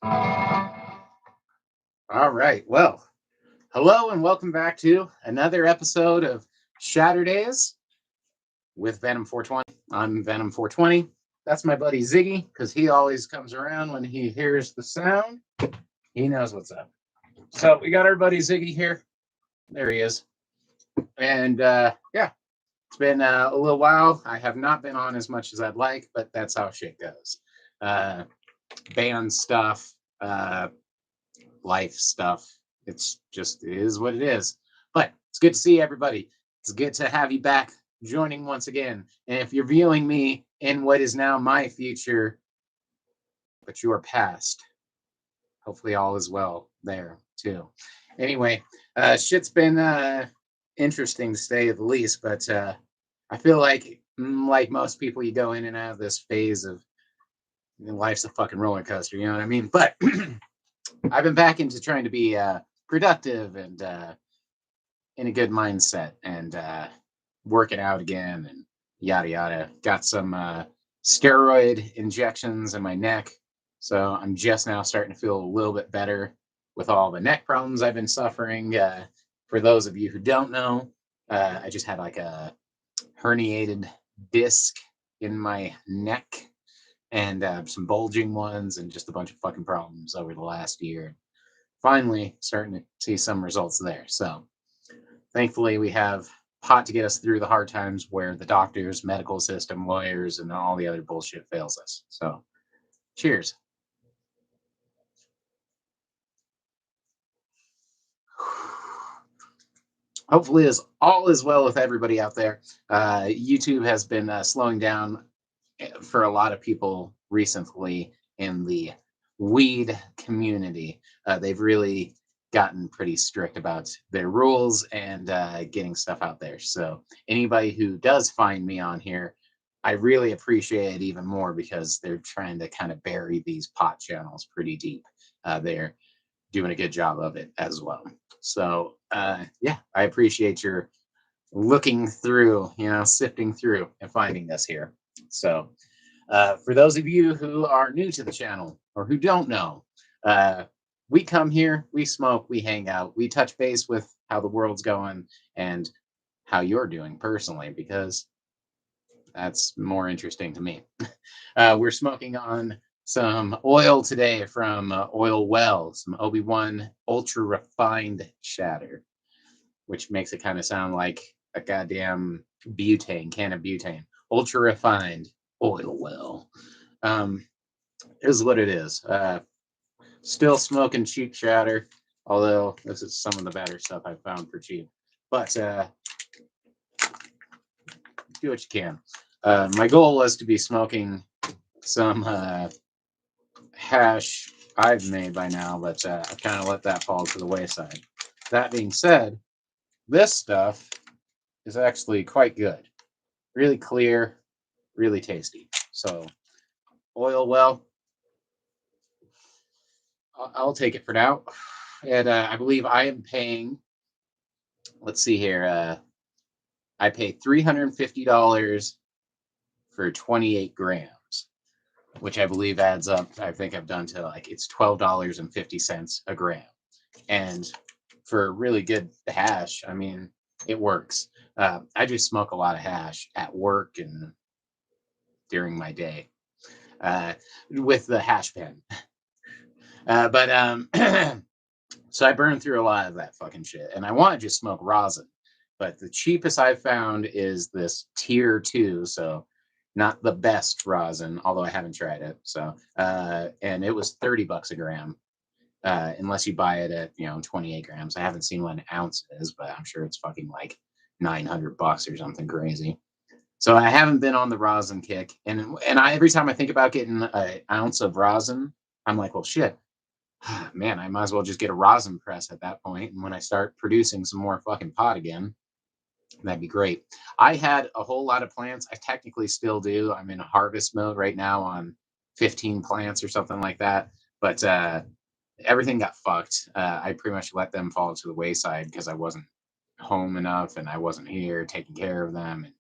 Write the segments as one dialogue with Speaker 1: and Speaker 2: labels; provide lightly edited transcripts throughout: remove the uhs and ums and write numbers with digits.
Speaker 1: All right. Well, hello and welcome back to another episode of Shatterdaze with Venom 420. I'm Venom 420. That's my buddy Ziggy because he always comes around when he hears the sound. He knows what's up. So we got our buddy Ziggy here. There he is. And yeah, it's been a little while. I have not been on as much as I'd like, but that's how shit goes. Uh, Band stuff, life stuff. It is what it is. But it's good to see everybody. It's good to have you back joining once again. And if you're viewing me in what is now my future, but your past, hopefully all is well there too. Anyway, shit's been interesting to say the least, but I feel like most people, you go in and out of this phase of life's a fucking roller coaster, you know what I mean? But I've been back into trying to be productive and in a good mindset and working out again and yada yada. Got some steroid injections in my neck, so I'm just now starting to feel a little bit better with all the neck problems I've been suffering. For those of you who don't know, I just had like a herniated disc in my neck and some bulging ones and just a bunch of fucking problems over the last year. Finally starting to see some results there. So thankfully we have pot to get us through the hard times where the doctors, medical system, lawyers, and all the other bullshit fails us. So cheers. Hopefully is all is well with everybody out there. YouTube has been slowing down for a lot of people recently in the weed community. They've really gotten pretty strict about their rules and getting stuff out there. So anybody who does find me on here, I really appreciate it even more because they're trying to kind of bury these pot channels pretty deep. They're doing a good job of it as well. So yeah, I appreciate your looking through, sifting through and finding this here. So for those of you who are new to the channel or who don't know, we come here, we smoke, we hang out, we touch base with how the world's going and how you're doing personally, because that's more interesting to me. We're smoking on some oil today from Oil Well, some Obi-Wan ultra refined shatter, which makes it kind of sound like a goddamn butane, can of butane. Ultra refined oil well. Is what it is. Still smoking cheap shatter, although this is some of the better stuff I've found for cheap. But do what you can. My goal was to be smoking some hash I've made by now, but I've kind of let that fall to the wayside. That being said, this stuff is actually quite good. Really clear, really tasty. So, oil well, I'll take it for now. And I believe I am paying, let's see here, I pay $350 for 28 grams, which I believe adds up. I think I've done to like, it's $12.50 a gram. And for really good hash, I mean, it works. I just smoke a lot of hash at work and during my day with the hash pen. But so I burned through a lot of that fucking shit, and I want to just smoke rosin. But the cheapest I've found is this tier 2, so not the best rosin, although I haven't tried it. So and it was $30 a gram, unless you buy it at 28 grams. I haven't seen what an ounce is, but I'm sure it's fucking like $900 or something crazy. So I haven't been on the rosin kick, and every time I think about getting an ounce of rosin, I'm like, well, shit, man, I might as well just get a rosin press at that point. And when I start producing some more fucking pot again, that'd be great. I had a whole lot of plants. I technically still do. I'm in harvest mode right now on 15 plants or something like that. But everything got fucked. I pretty much let them fall to the wayside because I wasn't home enough and I wasn't here taking care of them. And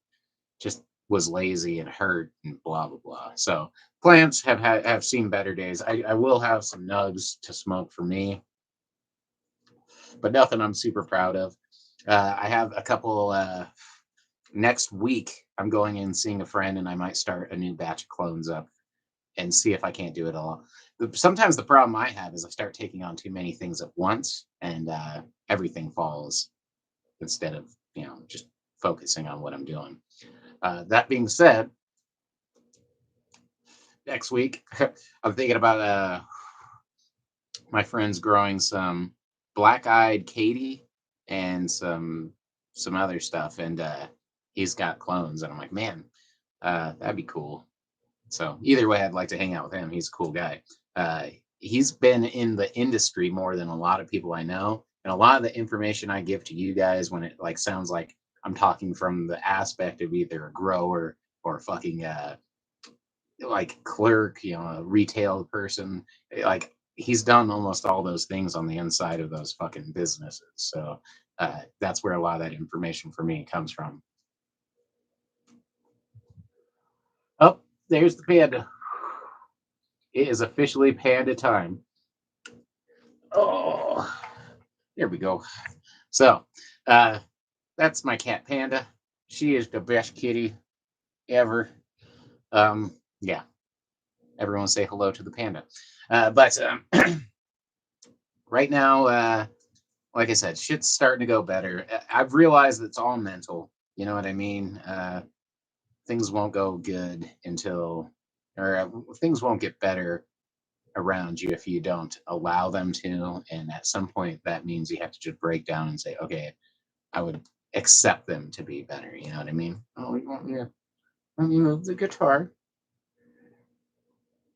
Speaker 1: just was lazy and hurt and blah blah blah. So plants have seen better days. I will have some nugs to smoke for me, but nothing I'm super proud of. I have a couple next week. I'm going in seeing a friend, and I might start a new batch of clones up and see if I can't do it all. Sometimes the problem I have is I start taking on too many things at once, and everything falls instead of just focusing on what I'm doing. That being said, next week I'm thinking about my friends growing some black-eyed Katie and some other stuff, and he's got clones, and I'm like, man, that'd be cool. So either way, I'd like to hang out with him. He's a cool guy. Uh, he's been in the industry more than a lot of people I know, and a lot of the information I give to you guys when it like sounds like I'm talking from the aspect of either a grower or fucking like clerk, a retail person. Like he's done almost all those things on the inside of those fucking businesses. So that's where a lot of that information for me comes from. Oh, there's the panda. It is officially panda time. Oh, there we go. So, uh, that's my cat Panda. She is the best kitty ever. Yeah, everyone say hello to the panda. But right now, like I said, shit's starting to go better. I've realized it's all mental. You know what I mean? Things won't go good until, or things won't get better around you if you don't allow them to. And at some point, that means you have to just break down and say, okay, I would accept them to be better. You know what I mean? Oh, you want me to let me move the guitar?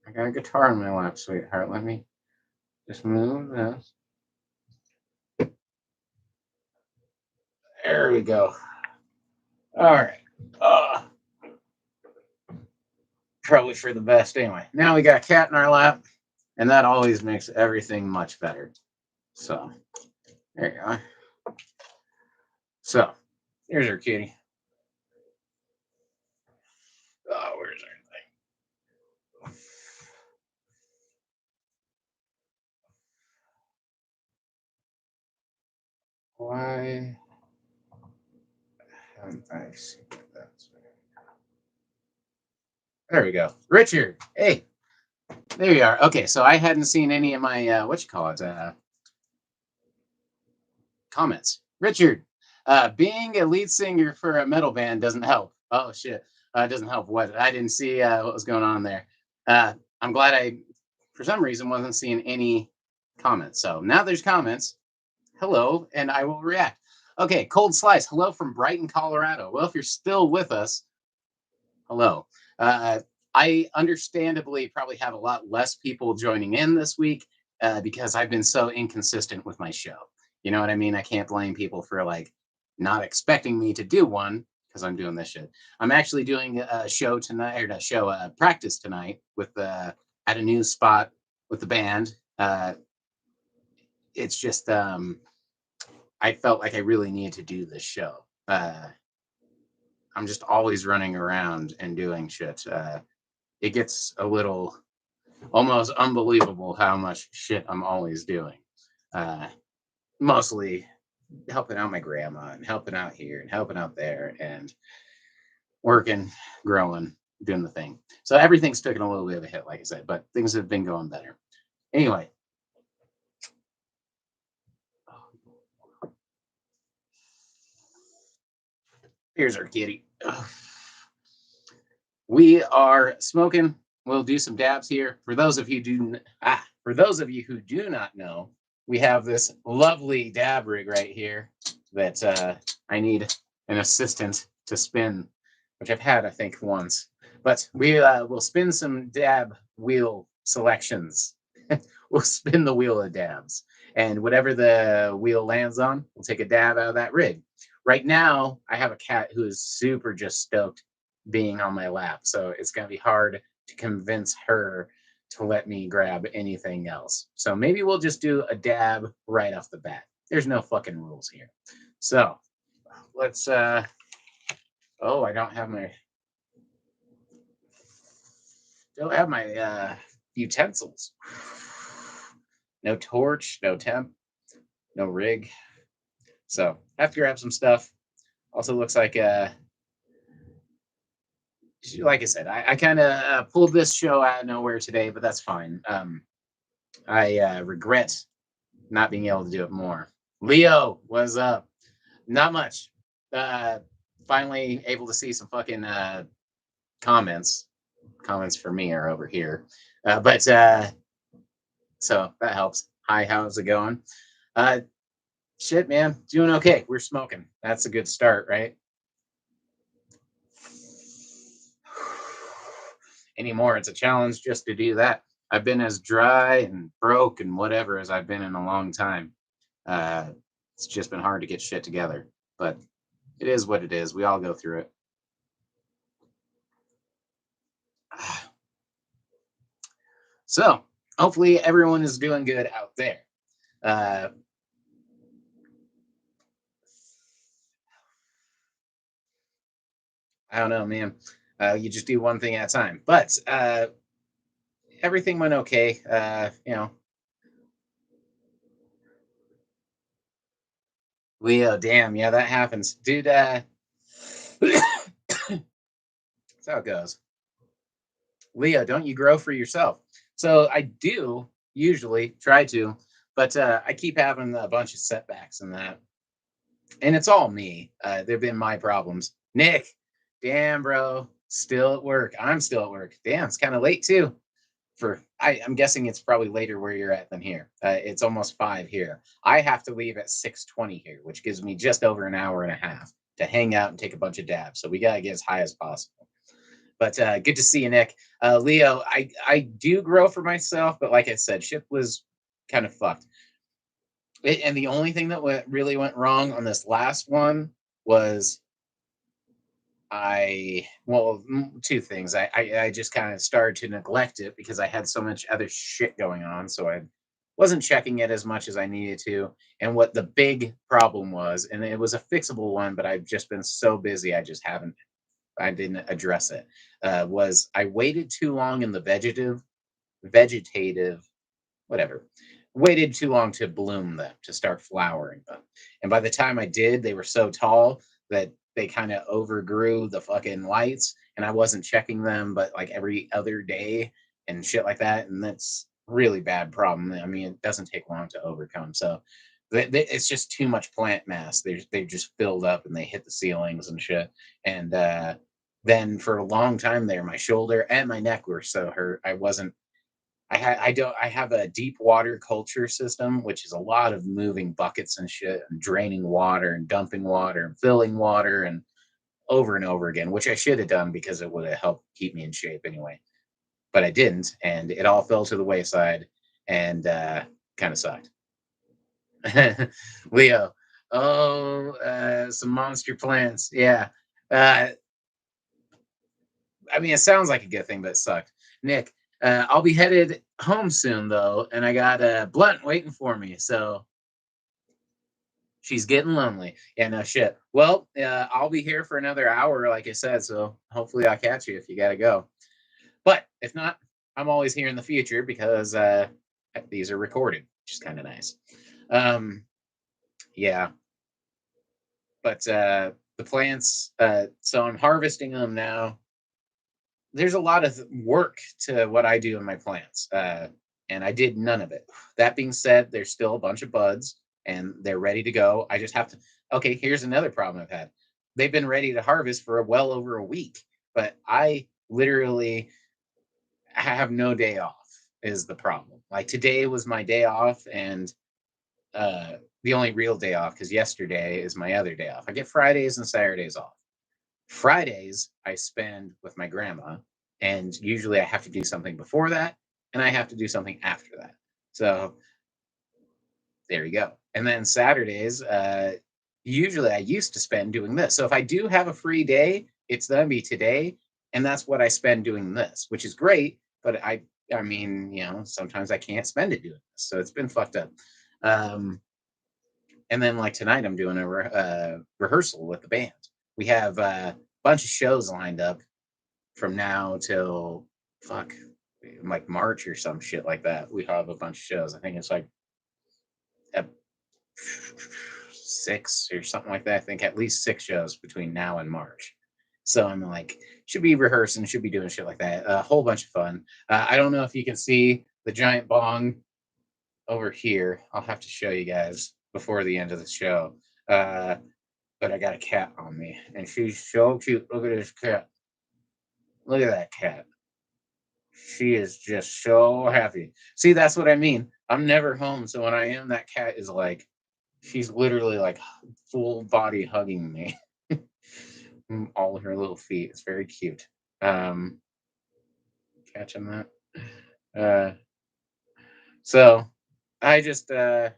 Speaker 1: I got a guitar in my lap, sweetheart. Let me just move this. There we go. All right. Probably for the best anyway. Now we got a cat in our lap, and that always makes everything much better. So there you go. So here's our kitty. Oh, where's our thing? Why haven't I seen that? There we go. Richard. Hey, there you are. Okay, so I hadn't seen any of my what you call it comments. Richard, being a lead singer for a metal band doesn't help. Oh shit, doesn't help. What? I didn't see what was going on there. I'm glad I, for some reason, wasn't seeing any comments. So now there's comments. Hello, and I will react. Okay, Cold Slice. Hello from Brighton, Colorado. Well, if you're still with us, hello. Uh, I understandably probably have a lot less people joining in this week because I've been so inconsistent with my show. You know what I mean? I can't blame people for like not expecting me to do one because I'm doing this shit. I'm actually doing a show tonight, or a show practice tonight with at a new spot with the band. It's just I felt like I really needed to do this show. I'm just always running around and doing shit. It gets a little almost unbelievable how much shit I'm always doing. Uh, Mostly helping out my grandma and helping out here and helping out there and working, growing, doing the thing. So everything's taken a little bit of a hit, like I said, but things have been going better. Anyway, here's our kitty. We are smoking. We'll do some dabs here. For those of you who do not know, we have this lovely dab rig right here that I need an assistant to spin, which I've had I think once. But we will spin some dab wheel selections. We'll spin the wheel of dabs, and whatever the wheel lands on, we'll take a dab out of that rig. Right now, I have a cat who is super just stoked being on my lap. So it's going to be hard to convince her to let me grab anything else. So maybe we'll just do a dab right off the bat. There's no fucking rules here. So let's, oh, I don't have my Don't have my utensils. No torch, no temp, no rig. So have to grab some stuff. Also looks like I said, I kind of pulled this show out of nowhere today, but that's fine. I regret not being able to do it more. Leo, what's up? Not much. Uh, Finally able to see some fucking comments. Comments for me are over here, but so that helps. Hi, how's it going? Uh, Shit, man, doing okay. We're smoking. That's a good start, right? Anymore, it's a challenge just to do that. I've been as dry and broke and whatever as I've been in a long time. Uh, it's just been hard to get shit together, but it is what it is. We all go through it. So, hopefully, everyone is doing good out there. Uh, I don't know, man. You just do one thing at a time. But everything went okay. Leo, damn, yeah, that happens, dude. That's how it goes. Leo, don't you grow for yourself? So I do usually try to, but I keep having a bunch of setbacks in that, and it's all me. They've been my problems. Nick, damn, bro, still at work. I'm still at work. Damn, it's kind of late too. I'm guessing it's probably later where you're at than here. It's almost 5 here. I have to leave at 6:20 here, which gives me just over an hour and a half to hang out and take a bunch of dabs. So we gotta get as high as possible. But good to see you, Nick. Leo, I do grow for myself, but like I said, shit was kind of fucked. And the only thing that really went wrong on this last one was two things. I just kind of started to neglect it because I had so much other shit going on, so I wasn't checking it as much as I needed to. And what the big problem was, and it was a fixable one, but I've just been so busy, I didn't address it. Was I waited too long in the vegetative, whatever. Waited too long to bloom them, to start flowering them. And by the time I did, they were so tall that they kind of overgrew the fucking lights. And I wasn't checking them, but like every other day and shit like that. And that's really bad problem. I mean, it doesn't take long to overcome. So it's just too much plant mass. They just filled up and they hit the ceilings and shit. And then for a long time there, my shoulder and my neck were so hurt. I have a deep water culture system, which is a lot of moving buckets and shit and draining water and dumping water and filling water and over again, which I should have done because it would have helped keep me in shape anyway. But I didn't, and it all fell to the wayside and kind of sucked. Leo, oh, some monster plants. Yeah. Uh, I mean, it sounds like a good thing, but it sucked. Nick, I'll be headed home soon though, and I got a blunt waiting for me. So she's getting lonely. Yeah, no shit. Well, I'll be here for another hour, like I said. So hopefully I'll catch you if you got to go. But if not, I'm always here in the future because these are recorded, which is kind of nice. Yeah, but the plants. So I'm harvesting them now. There's a lot of work to what I do in my plants, and I did none of it. That being said, there's still a bunch of buds, and they're ready to go. I just have to. Okay, here's another problem I've had. They've been ready to harvest for well over a week, but I literally have no day off. Is the problem? Like today was my day off, and the only real day off because yesterday is my other day off. I get Fridays and Saturdays off. Fridays I spend with my grandma, and usually I have to do something before that, and I have to do something after that. So there you go. And then Saturdays, usually I used to spend doing this. So if I do have a free day, it's gonna be today, and that's what I spend doing this, which is great. But I mean, sometimes I can't spend it doing this, so it's been fucked up. Um, and then like tonight, I'm doing a rehearsal with the band. We have a bunch of shows lined up from now till fuck like March or some shit like that. We have a bunch of shows. I think it's like ep- 6 or something like that. I think at least 6 shows between now and March. So I'm like, should be rehearsing, should be doing shit like that. A whole bunch of fun. I don't know if you can see the giant bong over here. I'll have to show you guys before the end of the show. Uh, but I got a cat on me, and she's so cute. Look at this cat. Look at that cat. She is just so happy. See, that's what I mean. I'm never home, so when I am, that cat is like, she's literally like full body hugging me. All her little feet. It's very cute. Um, Catching that. Uh, so I just, you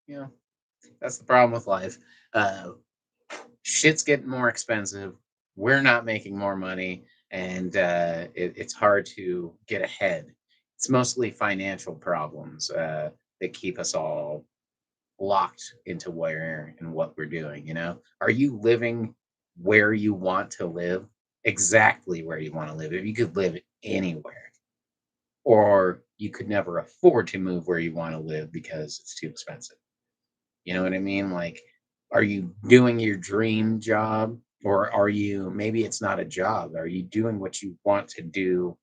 Speaker 1: know, that's the problem with life. Uh, Shit's getting more expensive. We're not making more money, and it's hard to get ahead. It's mostly financial problems that keep us all locked into where and what we're doing. Are you living where you want to live? Exactly where you want to live. If you could live anywhere, or you could never afford to move where you want to live because it's too expensive. You know what I mean? Like, are you doing your dream job, or are you, maybe it's not a job? Are you doing what you want to do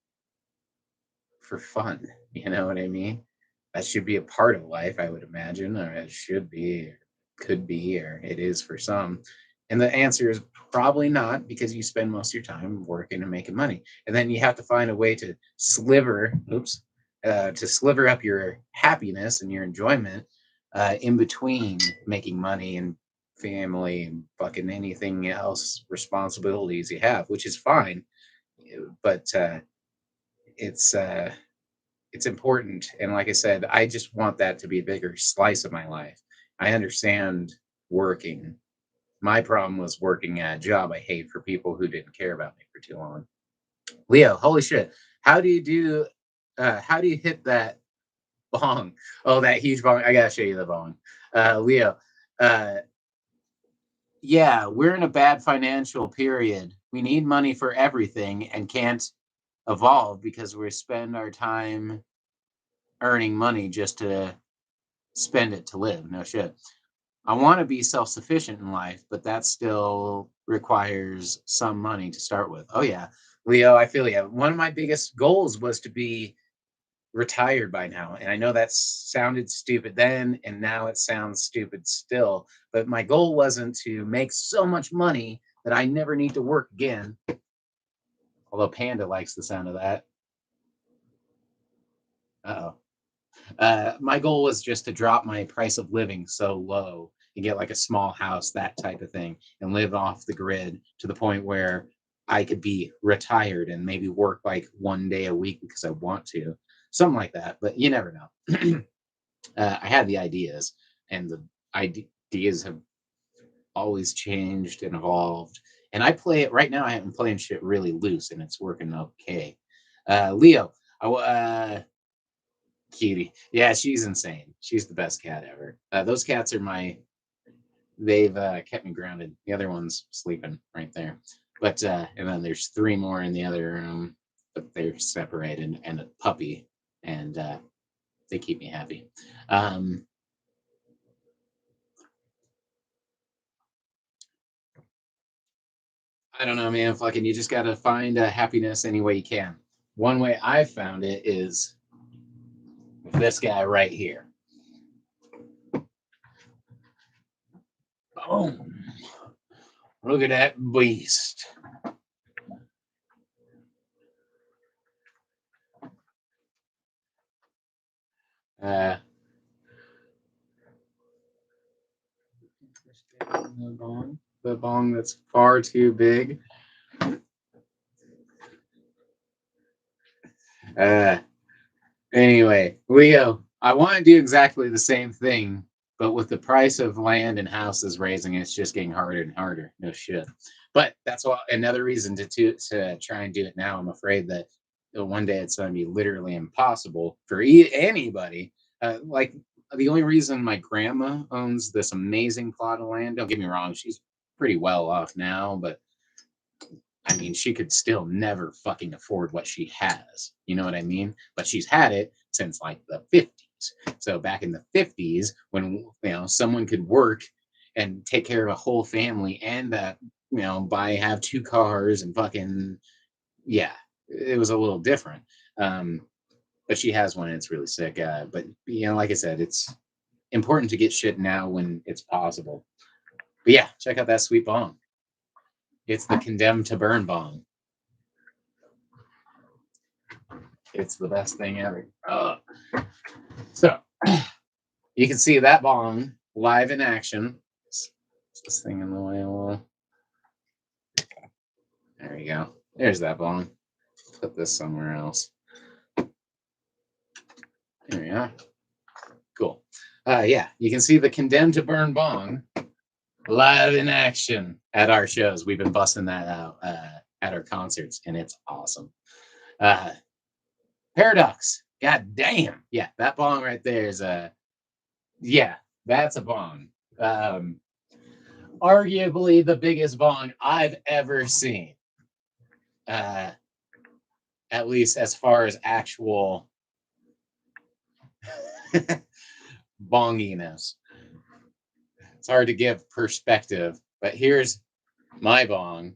Speaker 1: for fun? You know what I mean? That should be a part of life, I would imagine, or it should be, or could be, or it is for some. And the answer is probably not, because you spend most of your time working and making money. And then you have to find a way to sliver up your happiness and your enjoyment in between making money and family and fucking anything else responsibilities you have, which is fine. But it's uh, it's important. And like I said, I just want that to be a bigger slice of my life. I understand working. My problem was working at a job I hate for people who didn't care about me for too long. Leo, holy shit. How do you hit that bong? Oh, that huge bong. I gotta show you the bong. Leo, uh yeah, we're in a bad financial period. We need money for everything and can't evolve because we spend our time earning money just to spend it to live. No shit. I want to be self sufficient in life, but that still requires some money to start with. Oh, yeah. Leo, I feel you. One of my biggest goals was to be retired by now. And I know that sounded stupid then, and now it sounds stupid still. But my goal wasn't to make so much money that I never need to work again. Although Panda likes the sound of that. Uh oh. My goal was just to drop my price of living so low and get like a small house, that type of thing, and live off the grid to the point where I could be retired and maybe work like 1 day a week because I want to, something like that. But you never know. I had the ideas, and the ideas have always changed and evolved. And I play it right now. I'm playing shit really loose, and it's working okay. Leo, Cutie. Yeah, she's insane. She's the best cat ever. Those cats are they've kept me grounded. The other one's sleeping right there. But, and then there's three more in the other room, but they're separated, and a puppy, and they keep me happy. Um, I don't know, man. Fucking, you just got to find happiness any way you can. One way I've found it is with this guy right here. Oh, look at that beast. Uh, the bong that's far too big. Uh, Anyway, Leo, I want to do exactly the same thing, but with the price of land and houses raising, it's just getting harder and harder. No shit. But that's why another reason to try and do it now. I'm afraid that one day it's going to be literally impossible for anybody. Like, the only reason my grandma owns this amazing plot of land. Don't get me wrong, she's pretty well off now, but I mean, she could still never fucking afford what she has. You know what I mean? But she's had it since like the 50s. So back in the 50s, when someone could work and take care of a whole family and have two cars and fucking yeah, it was a little different. Um, but she has one and it's really sick. But like I said, it's important to get shit now when it's possible. But yeah, check out that sweet bong. It's the condemned to burn bong. It's the best thing ever. So you can see that bong live in action. Is this thing in the way a little? There you go. There's that bong. Put this somewhere else. There we are. Cool. Yeah, you can see the condemned to burn bong live in action at our shows. We've been busting that out at our concerts, and it's awesome. Paradox. God damn. Yeah, that bong right there is that's a bong. Arguably the biggest bong I've ever seen. At least as far as actual bonginess. It's hard to give perspective, but here's my bong.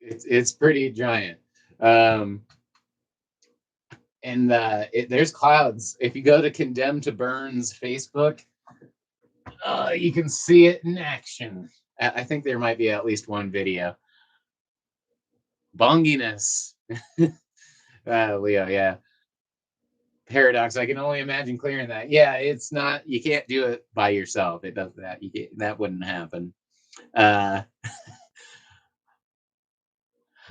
Speaker 1: It's pretty giant. And there's clouds. If you go to Condemned to Burn's Facebook, you can see it in action. I think there might be at least one video. Bonginess. Leo, yeah. Paradox. I can only imagine clearing that. Yeah, it's not. You can't do it by yourself. It does that. That wouldn't happen.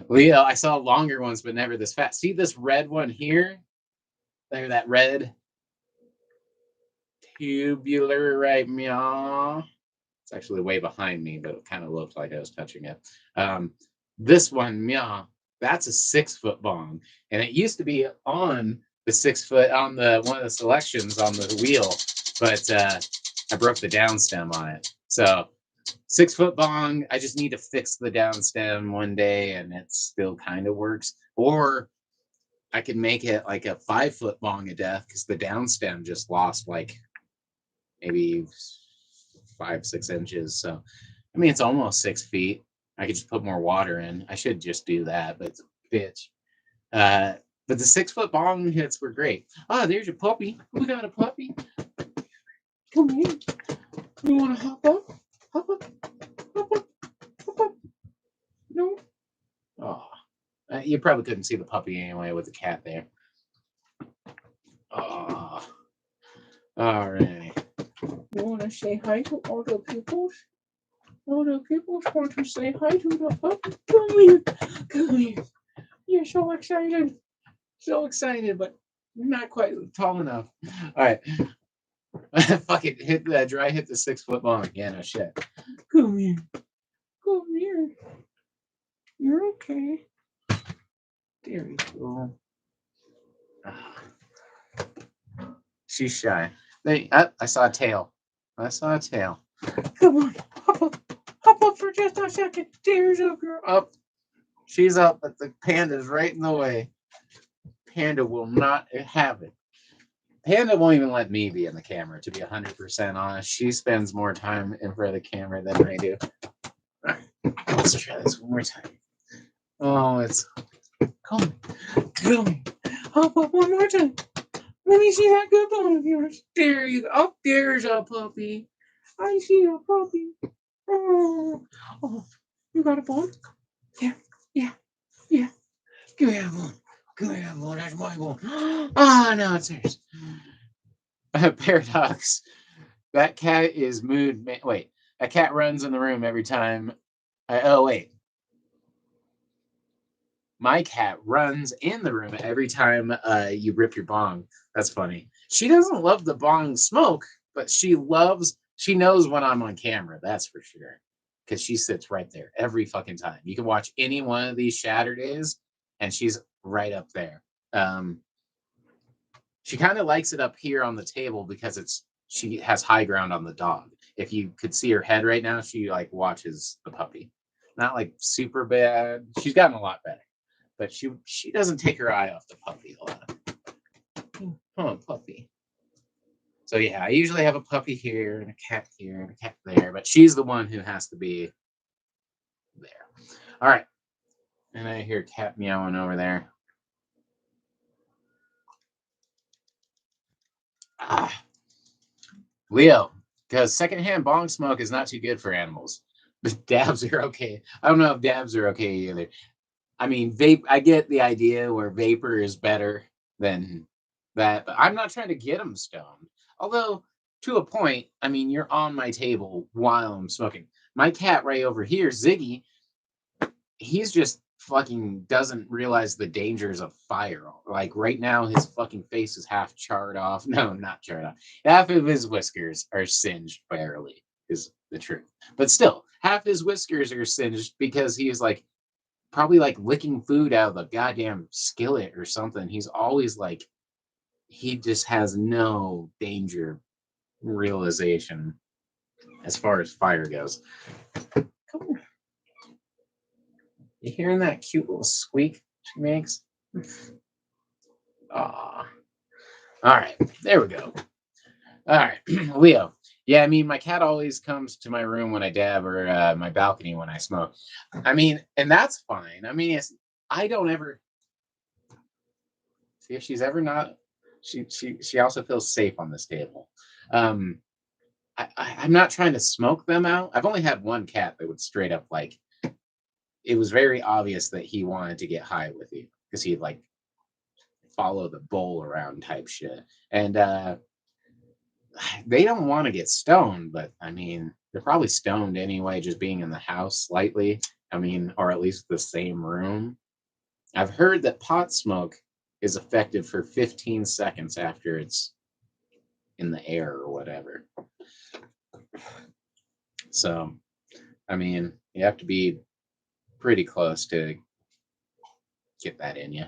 Speaker 1: Leo, I saw longer ones, but never this fast. See this red one here? There, that red tubular right meow. It's actually way behind me, but it kind of looked like I was touching it. This one, meow, that's a 6-foot bong, and it used to be on the 6-foot on the one of the selections on the wheel, but I broke the down stem on it. So 6-foot bong. I just need to fix the down stem one day, and it still kind of works. Or I can make it like a 5-foot bong of death because the down stem just lost like maybe 5-6 inches. So I mean, it's almost 6 feet. I could just put more water in. I should just do that, but it's a bitch. But the 6-foot bong hits were great. Oh, there's your puppy. We got a puppy. Come here. You want to hop up? Hop up. Hop up. Hop up. No. Oh, you probably couldn't see the puppy anyway with the cat there. Oh. All right. You want to say hi to all the peoples? All the peoples want to say hi to the puppy. Come here. Come here. You're so excited. So excited, but not quite tall enough. All right. Fuck it. Hit that dry, hit the 6-foot bong. Yeah, no shit. Come here. Come here. You're okay. There we go. She's shy. I saw a tail. I saw a tail. Come on. Hop up. Hop up for just a second. There's a girl. Up. She's up, but the panda's right in the way. Panda will not have it. Panda won't even let me be in the camera, to be 100% honest. She spends more time in front of the camera than I do. All right, let's try this one more time. Oh, it's... Come on. Hop up one more time. Let me see that good bone of yours. There you go. Oh, there's a puppy. I see a puppy. Oh, you got a bone? Yeah. Give me that bone. That's my bone. Ah, no, it's yours. Paradox. That cat is mood. Wait, that cat runs in the room every time. Wait. My cat runs in the room every time you rip your bong. That's funny. She doesn't love the bong smoke, but she knows when I'm on camera. That's for sure. Because she sits right there every fucking time. You can watch any one of these Shatterdaze, and she's right up there. She kind of likes it up here on the table because she has high ground on the dog. If you could see her head right now, she like watches the puppy. Not like super bad. She's gotten a lot better, but she doesn't take her eye off the puppy a lot. Come on, puppy. So yeah, I usually have a puppy here and a cat here and a cat there, but she's the one who has to be there. All right. And I hear cat meowing over there. Ah, Leo, because secondhand bong smoke is not too good for animals. But dabs are okay. I don't know if dabs are okay either. I mean, vape. I get the idea where vapor is better than that, but I'm not trying to get them stoned. Although, to a point, I mean, you're on my table while I'm smoking. My cat right over here, Ziggy, he's just fucking doesn't realize the dangers of fire. Like right now, his fucking face is half charred off. No, not charred off. Half of his whiskers are singed barely, is the truth. But still, half his whiskers are singed because he is like probably like licking food out of the goddamn skillet or something. He's always like, he just has no danger realization as far as fire goes. Come on. You hearing that cute little squeak she makes? Aw. All right, there we go. All right, Leo. Yeah, I mean, my cat always comes to my room when I dab or my balcony when I smoke. I mean, and that's fine. I mean, I don't ever see if she's ever not. She also feels safe on this table. Um, I'm not trying to smoke them out. I've only had one cat that would straight up like. It was very obvious that he wanted to get high with you because he'd like follow the bowl around type shit. And they don't want to get stoned, but I mean, they're probably stoned anyway, just being in the house slightly. I mean, or at least the same room. I've heard that pot smoke is effective for 15 seconds after it's in the air or whatever. So, I mean, you have to be pretty close to get that in you.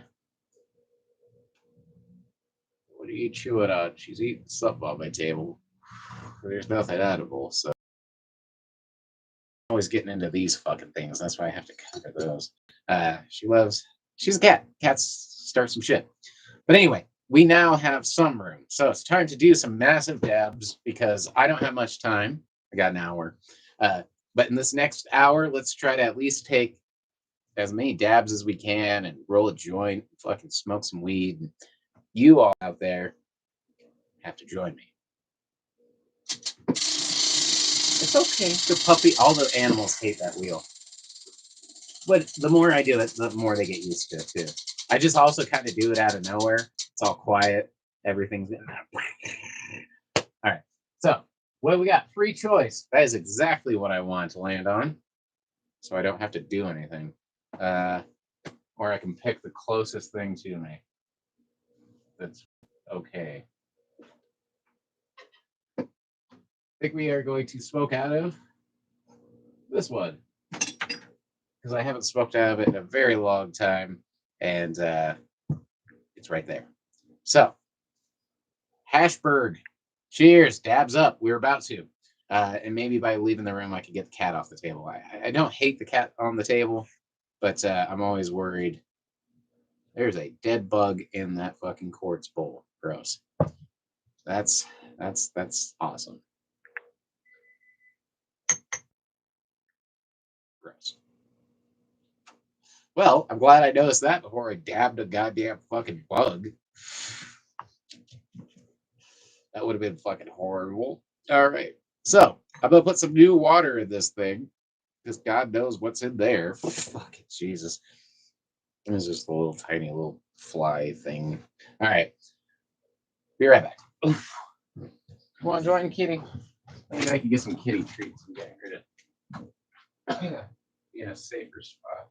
Speaker 1: What are you chewing on? She's eating something on my table. There's nothing edible, so I'm always getting into these fucking things. That's why I have to cover those. She's a cat. Cats start some shit. But anyway, we now have some room. So it's time to do some massive dabs because I don't have much time. I got an hour. But in this next hour, let's try to at least take as many dabs as we can and roll a joint, fucking smoke some weed. And you all out there have to join me. It's okay. The puppy, all the animals hate that wheel. But the more I do it, the more they get used to it too. I just also kind of do it out of nowhere. It's all quiet. Everything's in there. All right. So what do we got? Free choice. That is exactly what I want to land on. So I don't have to do anything. Or I can pick the closest thing to me. That's okay. I think we are going to smoke out of this one because I haven't smoked out of it in a very long time, and it's right there. So, Hashberg, cheers, dabs up. We're about to, and maybe by leaving the room, I could get the cat off the table. I don't hate the cat on the table, but I'm always worried. There's a dead bug in that fucking quartz bowl. Gross. That's that's awesome. Gross. Well, I'm glad I noticed that before I dabbed a goddamn fucking bug. That would have been fucking horrible. All right. So I'm gonna put some new water in this thing because God knows what's in there. Fucking Jesus. It's just a little tiny little fly thing. All right. Be right back. Oof. Come on, join kitty. Maybe I can get some kitty treats and get rid of in a safer spot.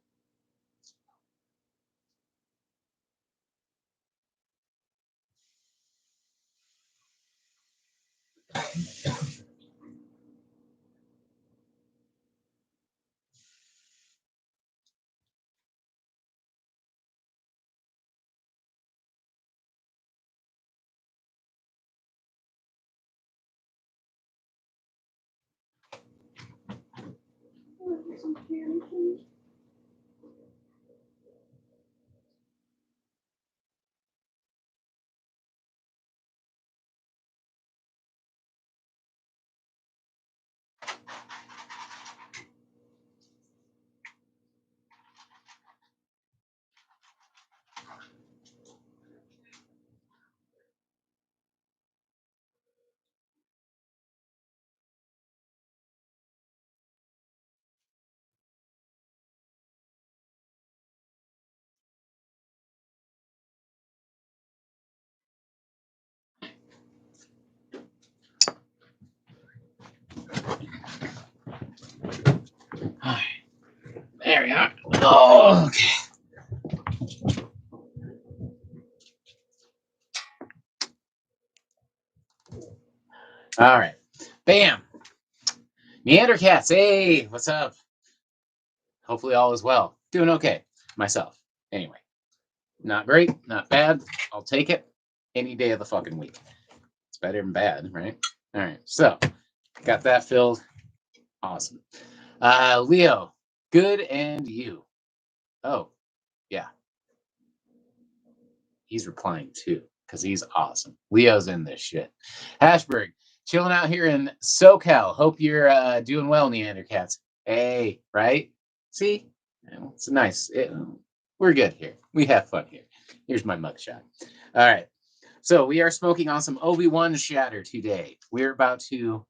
Speaker 1: There we are. Oh, okay. All right. Bam. Neandercats. Hey, what's up? Hopefully all is well. Doing okay myself. Anyway, not great, not bad. I'll take it any day of the fucking week. It's better than bad, right? All right. So, got that filled. Awesome. Leo, good, and you. Oh, yeah. He's replying too because he's awesome. Leo's in this shit. Hashberg, chilling out here in SoCal. Hope you're doing well, Neandercats. Hey, right? See? It's nice. We're good here. We have fun here. Here's my mugshot. All right. So we are smoking on some Obi-Wan Shatter today. We're about to...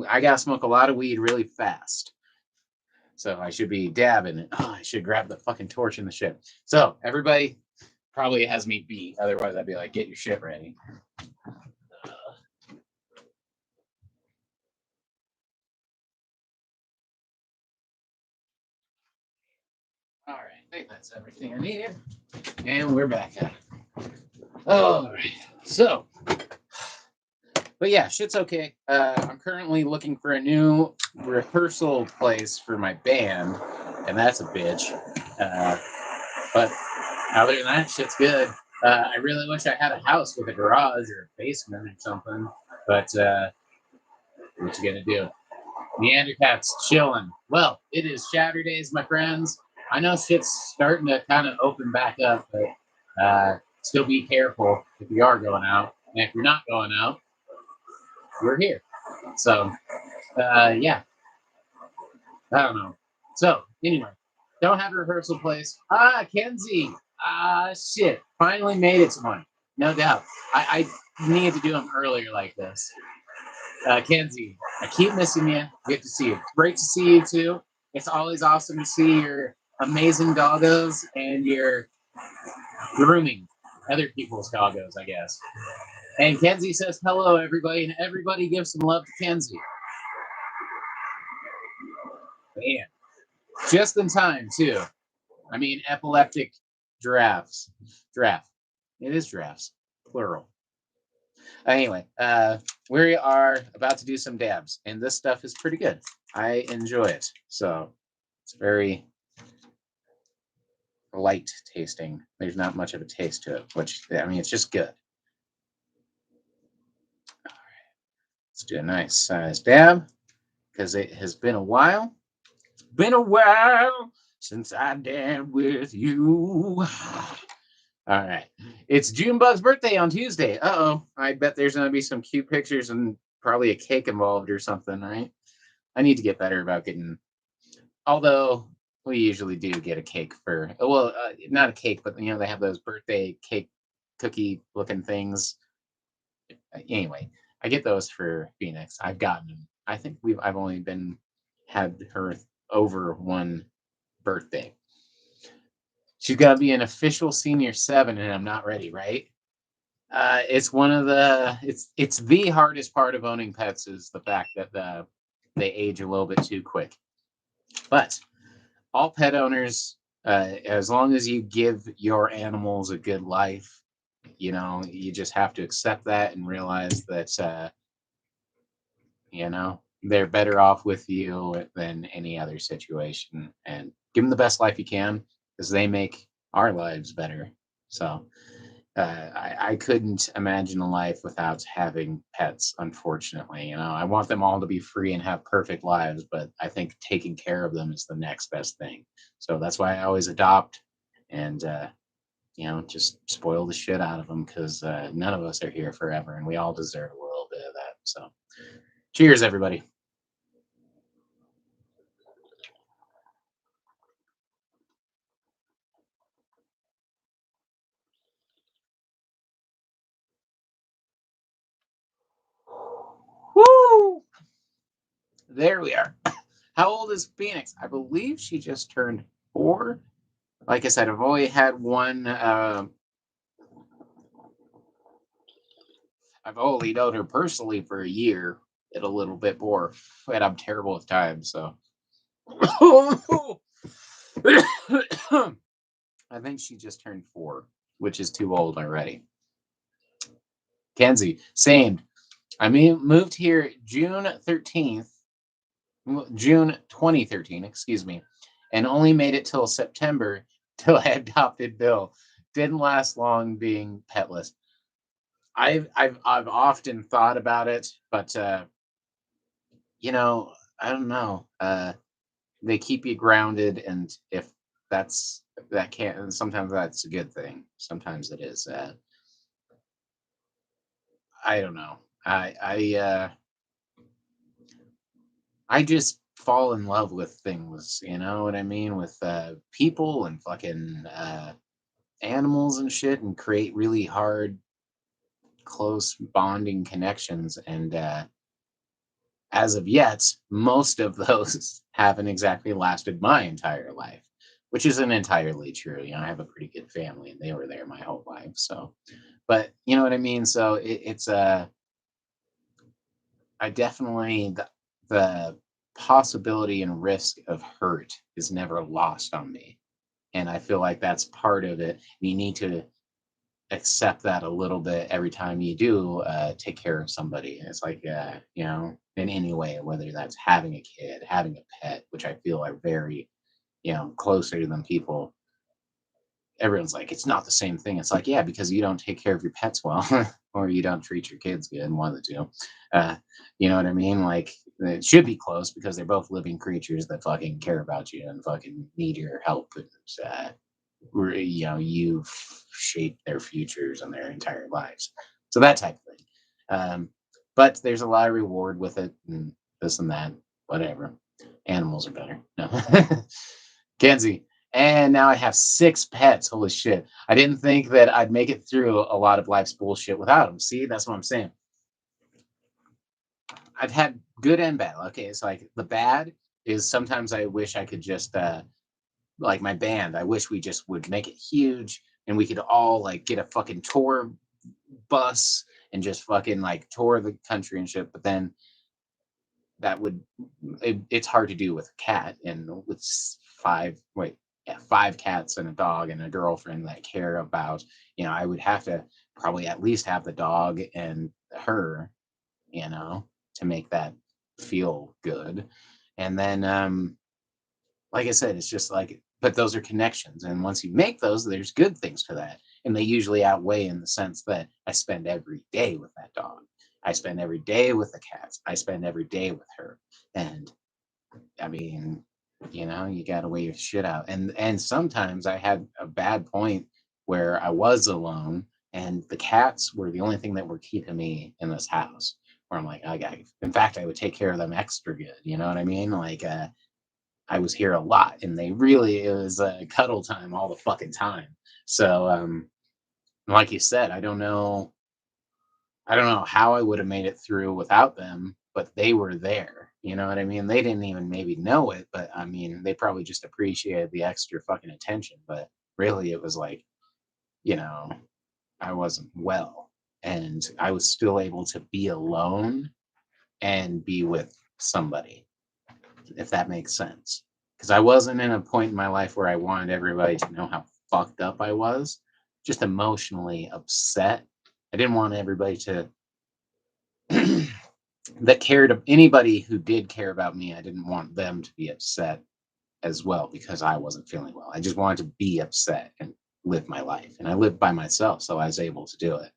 Speaker 1: I got to smoke a lot of weed really fast. So I should be dabbing it. Oh, I should grab the fucking torch in the ship. So everybody probably has me beat. Otherwise, I'd be like, get your shit ready. All right. I think that's everything I needed. And we're back at it. All right. So, but yeah, shit's okay. I'm currently looking for a new rehearsal place for my band, and that's a bitch. But other than that, shit's good. I really wish I had a house with a garage or a basement or something, but what you gonna do? Neandercats chilling. Well, it is Shatterdaze, my friends. I know shit's starting to kind of open back up, but still be careful if you are going out. And if you're not going out, we're here. So, yeah. I don't know. So, anyway, don't have a rehearsal place. Kenzie. Shit. Finally made it to one. No doubt. I needed to do them earlier like this. Kenzie, I keep missing you. Good to see you. Great to see you too. It's always awesome to see your amazing doggos and your grooming other people's doggos, I guess. And Kenzie says hello, everybody, and everybody gives some love to Kenzie. Man, just in time too. I mean, epileptic giraffes. Giraffe. It is giraffes, plural. Anyway, we are about to do some dabs, and this stuff is pretty good. I enjoy it. So it's very light tasting. There's not much of a taste to it, which, I mean, it's just good. All right. Let's do a nice size dab because it has been a while. It's been a while since I dabbed with you. All right. It's Junebug's birthday on Tuesday. Uh-oh. I bet there's going to be some cute pictures and probably a cake involved or something, right? I need to get better about getting... Although we usually do get a cake for... Well, not a cake, but, you know, they have those birthday cake cookie-looking things. Anyway, I get those for Phoenix. I've gotten them. I think I've only had her over one birthday. She's got to be an official senior 7, and I'm not ready, right? It's one of the it's the hardest part of owning pets is the fact that they age a little bit too quick. But all pet owners, as long as you give your animals a good life, you know, you just have to accept that and realize that you know, they're better off with you than any other situation, and give them the best life you can because they make our lives better. So I couldn't imagine a life without having pets, unfortunately. I want them all to be free and have perfect lives, but I think taking care of them is the next best thing. So that's why I always adopt and, just spoil the shit out of them because none of us are here forever and we all deserve a little bit of that. So cheers, everybody. Woo! There we are. How old is Phoenix? I believe she just turned 4. Like I said, I've only had one. I've only known her personally for a year and a little bit more, and I'm terrible with time. So I think she just turned 4, which is too old already. Kenzie, same. I mean, moved here June 2013, excuse me, and only made it till September till I adopted Bill. Didn't last long being petless. I've often thought about it, but you know, I don't know. They keep you grounded, and if that's that can't, sometimes that's a good thing. Sometimes it is. I don't know. I just fall in love with things. You know what I mean? With people and fucking animals and shit, and create really hard, close bonding connections. And as of yet, most of those haven't exactly lasted my entire life, which isn't entirely true. I have a pretty good family and they were there my whole life. So, but you know what I mean? So it's I definitely, the possibility and risk of hurt is never lost on me. And I feel like that's part of it. You need to accept that a little bit every time you do take care of somebody. It's like, in any way, whether that's having a kid, having a pet, which I feel are very, closer than people. Everyone's like, it's not the same thing. It's like, yeah, because you don't take care of your pets well, or you don't treat your kids good, one of the two. Uh, you know what I mean? Like, it should be close because they're both living creatures that fucking care about you and fucking need your help. And, you've shaped their futures and their entire lives. So that type of thing. But there's a lot of reward with it and this and that, whatever. Animals are better. No. Kenzie. And now I have 6 pets. Holy shit. I didn't think that I'd make it through a lot of life's bullshit without them. See, that's what I'm saying. I've had good and bad. Okay, it's like the bad is sometimes I wish I could just like my band, I wish we just would make it huge and we could all like get a fucking tour bus and just fucking like tour the country and shit. But then that would it's hard to do with a cat and with 5 cats and a dog and a girlfriend that I care about. I would have to probably at least have the dog and her, to make that feel good. And then like I said, it's just like, but those are connections. And once you make those, there's good things to that. And they usually outweigh in the sense that I spend every day with that dog. I spend every day with the cats. I spend every day with her. And I mean, you gotta weigh your shit out. And sometimes I had a bad point where I was alone and the cats were the only thing that were keeping me in this house. Where I'm like, in fact, I would take care of them extra good. You know what I mean? Like, I was here a lot, and it was cuddle time all the fucking time. So, like you said, I don't know how I would have made it through without them, but they were there. You know what I mean? They didn't even maybe know it, but I mean, they probably just appreciated the extra fucking attention. But really, it was like, you know, I wasn't well, and I was still able to be alone and be with somebody, if that makes sense. Because I wasn't in a point in my life where I wanted everybody to know how fucked up I was, just emotionally upset. I didn't want everybody to that cared anybody who did care about me. I didn't want them to be upset as well because I wasn't feeling well. I just wanted to be upset and live my life, and I lived by myself, so I was able to do it.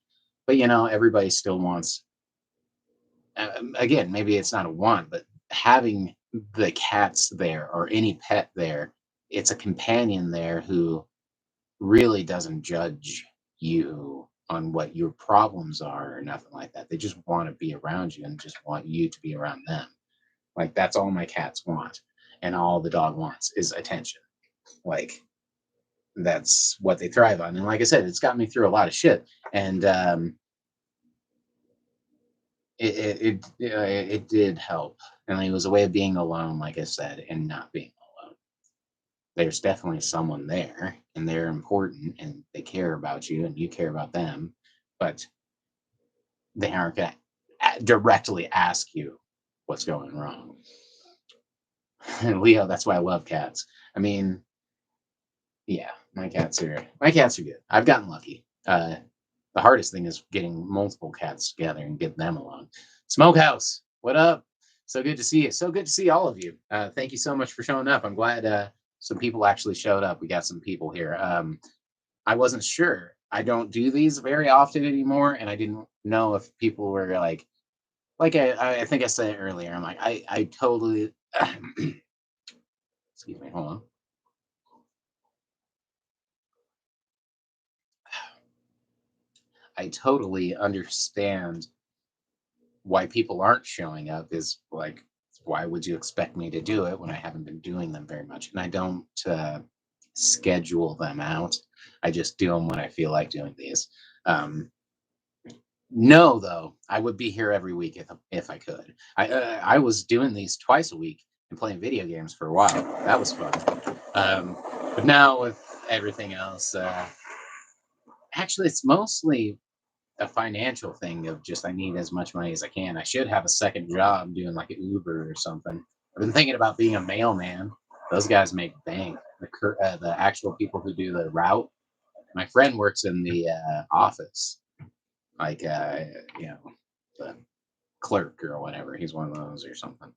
Speaker 1: But everybody still wants. Again, maybe it's not a want, but having the cats there or any pet there, it's a companion there who really doesn't judge you on what your problems are or nothing like that. They just want to be around you and just want you to be around them. Like that's all my cats want, and all the dog wants is attention. Like that's what they thrive on. And like I said, it's got me through a lot of shit. And it did help. And it was a way of being alone, like I said, and not being alone. There's definitely someone there, and they're important, and they care about you, and you care about them, but they aren't going to directly ask you what's going wrong. And Leo, that's why I love cats. I mean, yeah, my cats are good. I've gotten lucky. The hardest thing is getting multiple cats together and get them along. Smokehouse, what up? So good to see you. So good to see all of you. Thank you so much for showing up. I'm glad some people actually showed up. We got some people here. I wasn't sure. I don't do these very often anymore, and I didn't know if people were like I think I said it earlier. I'm like I totally. Excuse me. Hold on. I totally understand why people aren't showing up is like, why would you expect me to do it when I haven't been doing them very much? And I don't schedule them out. I just do them when I feel like doing these. Um, no, though, I would be here every week if I could. I was doing these twice a week and playing video games for a while. That was fun. But now with everything else, actually, it's mostly a financial thing of just I need as much money as I can. I should have a second job doing like an Uber or something. I've been thinking about being a mailman. Those guys make bank. The actual people who do the route. My friend works in the office, like you know, the clerk or whatever. He's one of those or something.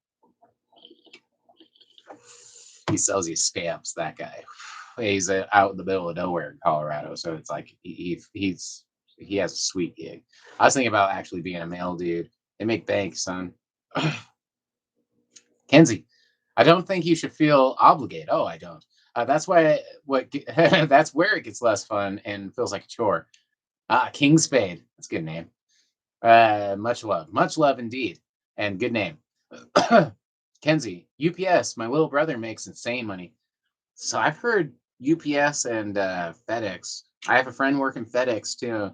Speaker 1: He sells you stamps. That guy. He's out in the middle of nowhere in Colorado, so it's like he has a sweet gig. I was thinking about actually being a mail dude. They make bank, son. Kenzie, I don't think you should feel obligated. Oh, I don't. That's why that's where it gets less fun and feels like a chore. King Spade. That's a good name. Much love indeed, and good name. Kenzie, UPS. My little brother makes insane money. So I've heard UPS and FedEx. I have a friend working FedEx too,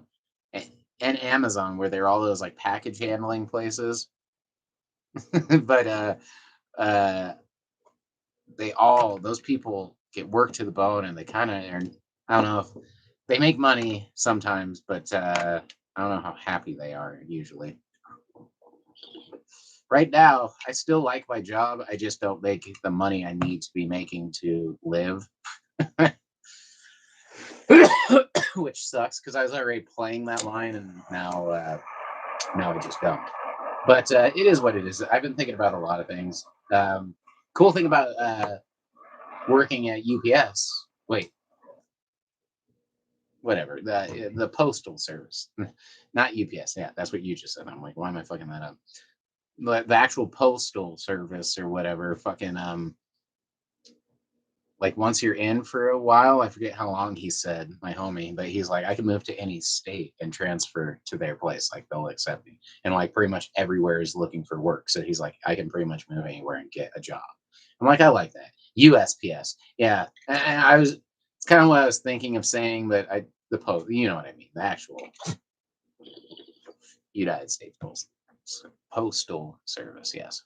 Speaker 1: and Amazon, where they're all those like package handling places. But uh, those people get worked to the bone, and they kind of are. I don't know if they make money sometimes, but I don't know how happy they are usually. Right now, I still like my job. I just don't make the money I need to be making to live. Which sucks because I was already playing that line, and now I just don't. But it is what it is. I've been thinking about a lot of things. Cool thing about working at UPS. Wait, whatever. The postal service, not UPS. Yeah, that's what you just said. I'm like, why am I fucking that up? The actual postal service or whatever. Fucking like once you're in for a while, I forget how long he said, my homie, but he's like, I can move to any state and transfer to their place. Like they'll accept me. And like pretty much everywhere is looking for work. So he's like, I can pretty much move anywhere and get a job. I'm like, I like that. USPS. Yeah. And it's kind of what I was thinking of saying, but the post, you know what I mean? The actual United States Postal Service. Yes.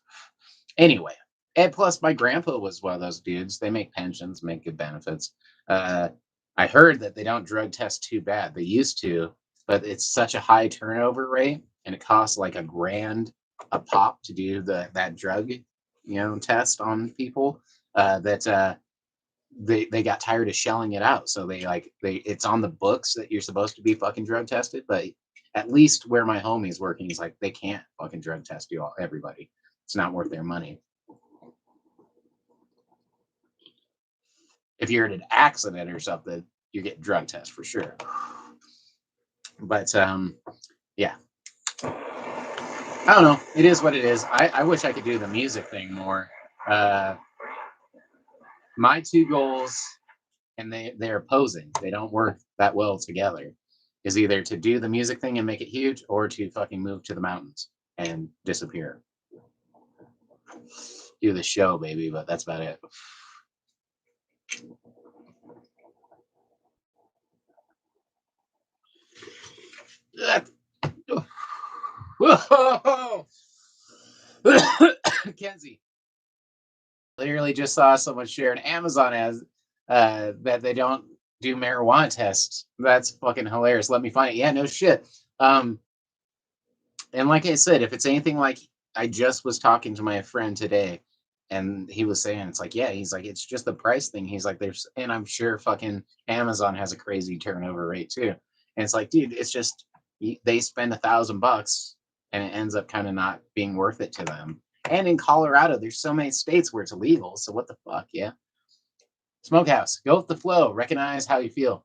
Speaker 1: Anyway, and plus my grandpa was one of those dudes. They make pensions, make good benefits. Uh, I heard that they don't drug test too bad. They used to, but it's such a high turnover rate, and it costs like $1,000 a pop to do that drug, test on people. That they got tired of shelling it out, so they it's on the books that you're supposed to be fucking drug tested, but at least where my homie's working, he's like they can't fucking drug test you all everybody. It's not worth their money. If you're in an accident or something, you get drug test for sure. But yeah, I don't know. It is what it is. I wish I could do the music thing more. My two goals, and they're opposing. They don't work that well together. Is either to do the music thing and make it huge, or to fucking move to the mountains and disappear. Do the show, baby, but that's about it. Whoa! Kenzie, literally just saw someone share an Amazon as that they don't do marijuana tests. That's fucking hilarious. Let me find it. Yeah, no shit. And like I said, if it's anything like, I just was talking to my friend today, and he was saying it's like, yeah, he's like, it's just the price thing. He's like, there's, and I'm sure fucking Amazon has a crazy turnover rate too. And it's like, dude, it's just they spend $1,000 and it ends up kind of not being worth it to them. And in Colorado, there's so many states where it's illegal. So what the fuck, yeah. Smokehouse, go with the flow. Recognize how you feel.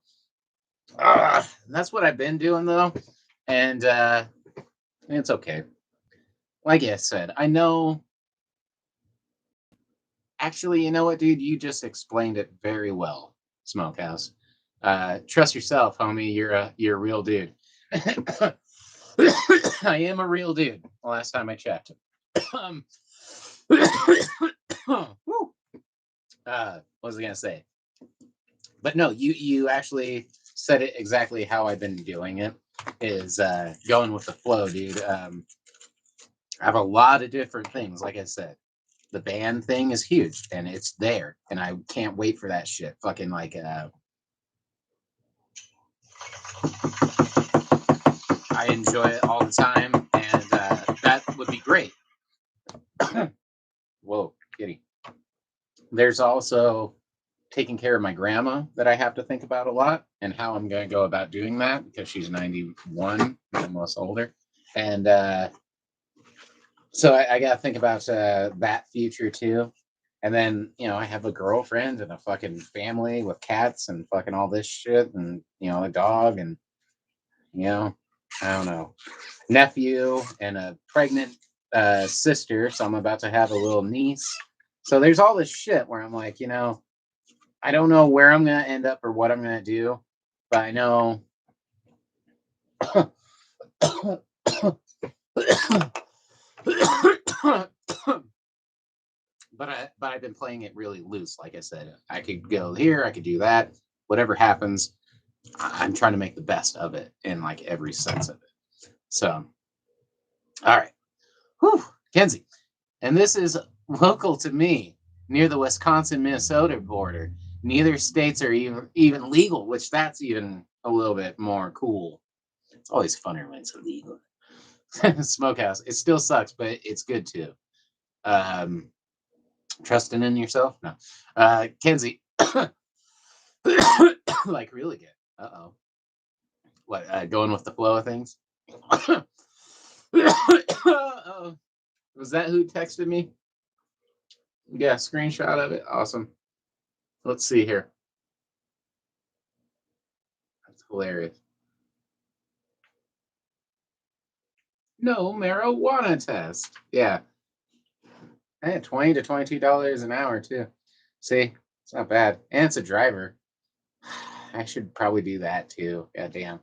Speaker 1: That's what I've been doing though, and it's okay. Like I said, I know. Actually, you know what, dude? You just explained it very well, Smokehouse. Trust yourself, homie. You're a real dude. I am a real dude. The last time I checked. What was I gonna say? But no, you actually said it exactly how I've been doing it. Is going with the flow, dude. I have a lot of different things. Like I said, the band thing is huge, and it's there, and I can't wait for that shit. Fucking like I enjoy it all the time, and that would be great. Whoa, kitty. There's also taking care of my grandma that I have to think about a lot, and how I'm going to go about doing that, because she's 91, almost older, and so I got to think about that future too. And then, I have a girlfriend and a fucking family with cats and fucking all this shit, and a dog, and I don't know, nephew, and a pregnant sister. So I'm about to have a little niece. So there's all this shit where I'm like, I don't know where I'm gonna end up or what I'm gonna do, but I know. But I've been playing it really loose. Like I said, I could go here, I could do that. Whatever happens, I'm trying to make the best of it in like every sense of it. So, all right, whew, Kenzie, and this is local to me, near the Wisconsin-Minnesota border. Neither states are even legal, which that's even a little bit more cool. It's always funner when it's illegal. Smokehouse. It still sucks, but it's good too. Trusting in yourself? No. Kenzie. Like really good. Uh-oh. What, going with the flow of things? Uh-oh. Was that who texted me? Yeah, screenshot of it. Awesome. Let's see here. That's hilarious. No marijuana test. Yeah. Hey, $20 to $22 an hour too. See, it's not bad. And it's a driver. I should probably do that too. God damn.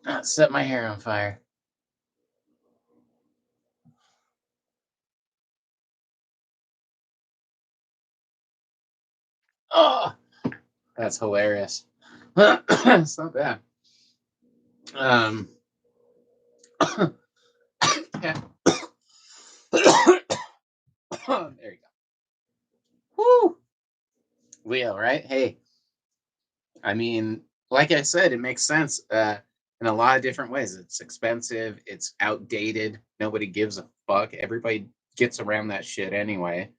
Speaker 1: Not set my hair on fire. Oh, that's hilarious. It's not bad. Yeah. There you go. Woo! Leo, right? Hey, I mean, like I said, it makes sense in a lot of different ways. It's expensive. It's outdated. Nobody gives a fuck. Everybody gets around that shit anyway.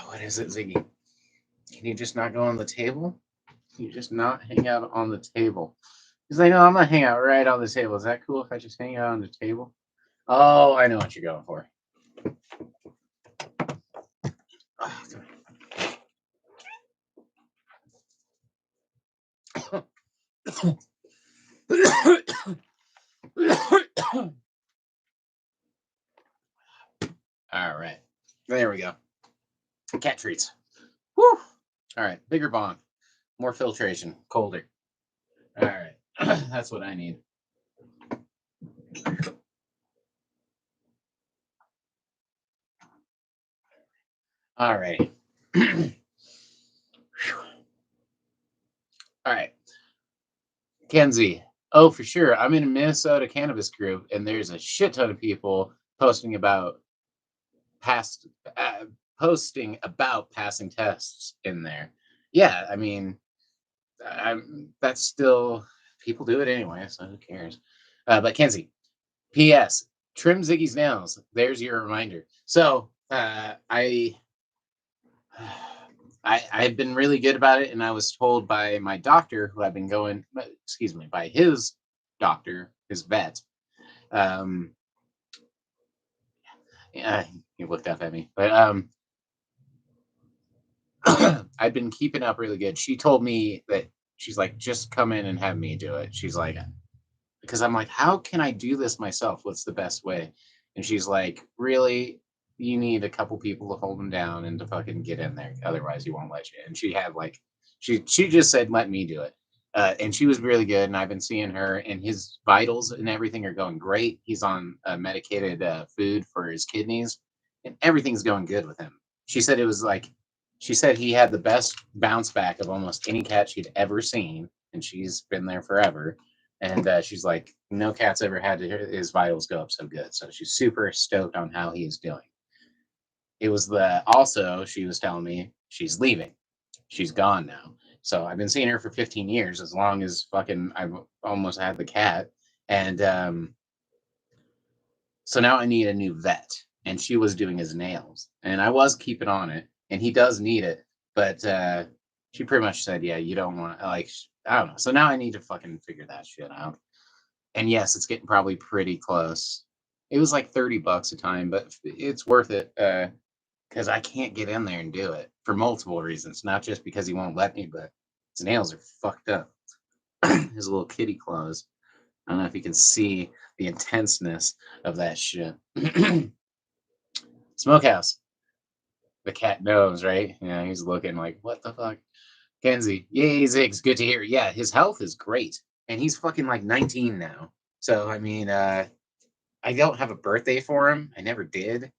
Speaker 1: What is it, Ziggy? Can you just not go on the table? Can you just not hang out on the table? He's like, no, I'm gonna hang out right on the table. Is that cool if I just hang out on the table? Oh, I know what you're going for. All right. There we go. Cat treats. Whew. All right. Bigger bong. More filtration. Colder. All right. That's what I need. All right. All right. Kenzie. Oh, for sure. I'm in a Minnesota cannabis group, and there's a shit ton of people posting about past posting about passing tests in there. Yeah, I mean, that's still people do it anyway, so who cares? But Kenzie, P.S. Trim Ziggy's nails. There's your reminder. So I've been really good about it, and I was told by my doctor, who I've been going, excuse me, by his doctor, his vet. Um, yeah, he looked up at me, but I've been keeping up really good. She told me that she's like, just come in and have me do it. She's like, because I'm like, how can I do this myself? What's the best way? And she's like, really, you need a couple people to hold him down and to fucking get in there. Otherwise, he won't let you. And she had like, she just said, let me do it. And she was really good. And I've been seeing her, and his vitals and everything are going great. He's on medicated food for his kidneys, and everything's going good with him. She said it was like, she said he had the best bounce back of almost any cat she'd ever seen, and she's been there forever. And she's like, no cat's ever had his vitals go up so good. So she's super stoked on how he's doing. It was the also, she was telling me she's leaving. She's gone now. So I've been seeing her for 15 years, as long as fucking I've almost had the cat. And so now I need a new vet. And she was doing his nails. And I was keeping on it. And he does need it. But she pretty much said, yeah, you don't want to, like, I don't know. So now I need to fucking figure that shit out. And yes, it's getting probably pretty close. It was like $30 a time, but it's worth it because I can't get in there and do it for multiple reasons. Not just because he won't let me, but his nails are fucked up. His little kitty claws. I don't know if you can see the intenseness of that shit. Smokehouse. The cat knows, right? Yeah, he's looking like, what the fuck? Kenzie, yay, Ziggs, good to hear. Yeah, his health is great. And he's fucking like 19 now. So, I mean, I don't have a birthday for him. I never did.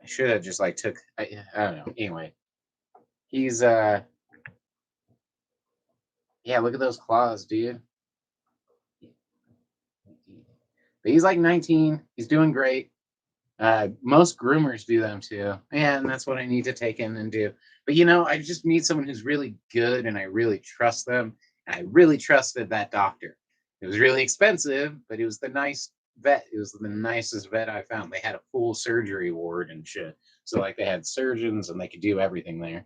Speaker 1: I should have just like took, I don't know. Anyway, he's, yeah, look at those claws, dude. But he's like 19. He's doing great. Most groomers do them too. And that's what I need to take in and do. But you know, I just need someone who's really good and I really trust them. And I really trusted that doctor. It was really expensive, but it was the nice vet. It was the nicest vet I found. They had a full surgery ward and shit. So like they had surgeons and they could do everything there.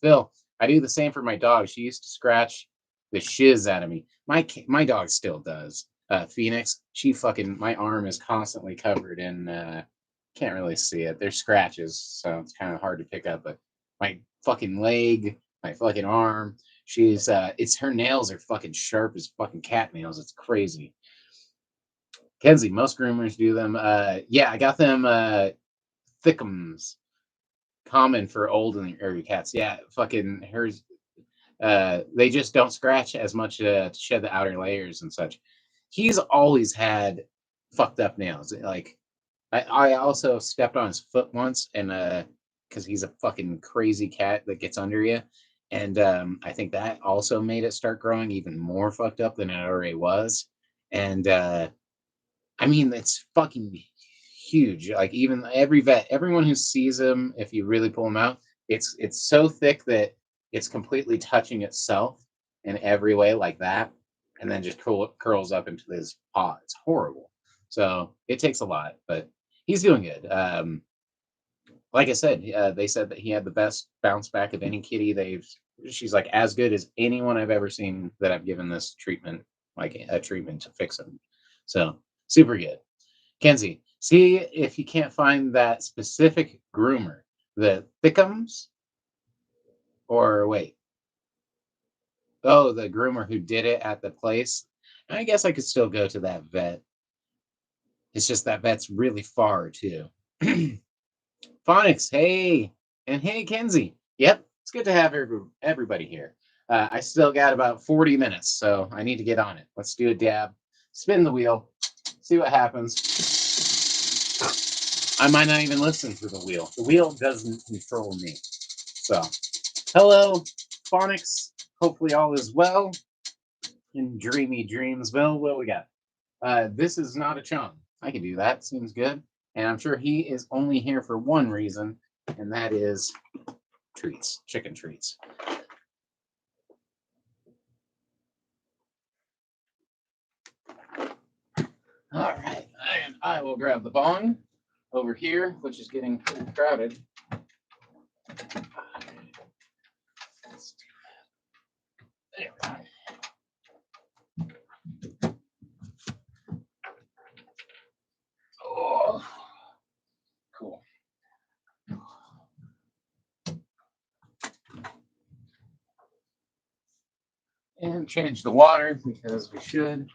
Speaker 1: Phil, I do the same for my dog. She used to scratch the shiz out of me. My dog still does. Phoenix, she fucking, my arm is constantly covered in can't really see it. There's scratches, so it's kind of hard to pick up. But my fucking leg, my fucking arm, she's it's her nails are fucking sharp as fucking cat nails. It's crazy. Kenzie, most groomers do them. Yeah, I got them thickums common for old and early cats. Yeah, fucking hers. They just don't scratch as much to shed the outer layers and such. He's always had fucked up nails. Like I also stepped on his foot once, and because he's a fucking crazy cat that gets under you, and I think that also made it start growing even more fucked up than it already was. And I mean, it's fucking huge. Like even every vet, everyone who sees him, if you really pull him out, it's so thick that it's completely touching itself in every way, like that, and then just curls up into his paw. It's horrible. So it takes a lot, but he's doing good. Like I said, they said that he had the best bounce back of any kitty they've. She's like as good as anyone I've ever seen that I've given this treatment, like a treatment to fix him. So super good. Kenzie, See if you can't find that specific groomer. The Thickums, or wait, oh, the groomer who did it at the place. I guess I could still go to that vet. It's just that vet's really far too. Phonics, hey, and hey, Kenzie. Yep, it's good to have everybody here. I still got about 40 minutes, so I need to get on it. Let's do a dab, spin the wheel, see what happens. I might not even listen to the wheel. The wheel doesn't control me. So, hello, Phonics. Hopefully, all is well in dreamy dreams. Well, what we got? This is not a chum. I can do that. Seems good. And I'm sure he is only here for one reason, and that is treats, chicken treats. All right, and I will grab the bong over here, which is getting pretty crowded. There we go. Oh, cool. And change the water because we should.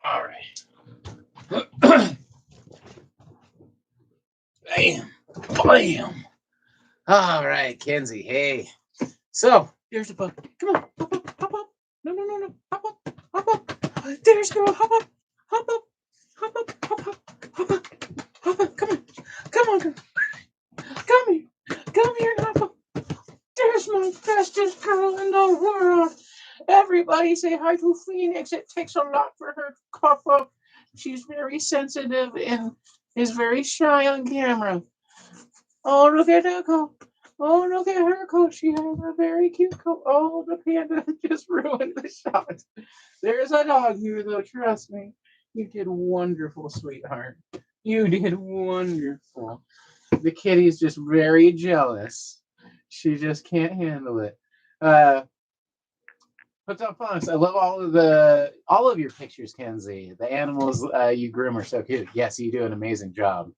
Speaker 1: All right. Bam. Bam. All right, Kenzie. Hey. So, here's the book. Come on. Hop up. Hop up. No, no, no, no. Hop up. Hop up. There's girl. Hop up. Hop up. Hop up. Hop up. Hop up. Hop up. Come on. Come on, girl. Come here. Come here and hop up. There's my bestest girl in the world. Everybody say hi to Phoenix. It takes a lot for her to cough up. She's very sensitive and is very shy on camera. Oh, look at that coat. Oh, look at her coat. She has a very cute coat. Oh, the panda just ruined the shot. There's a dog here, though. Trust me. You did wonderful, sweetheart. You did wonderful. The kitty's just very jealous. She just can't handle it. Uh, what's up, Fox? I love all of your pictures, Kenzie. The animals you groom are so cute. Yes, you do an amazing job.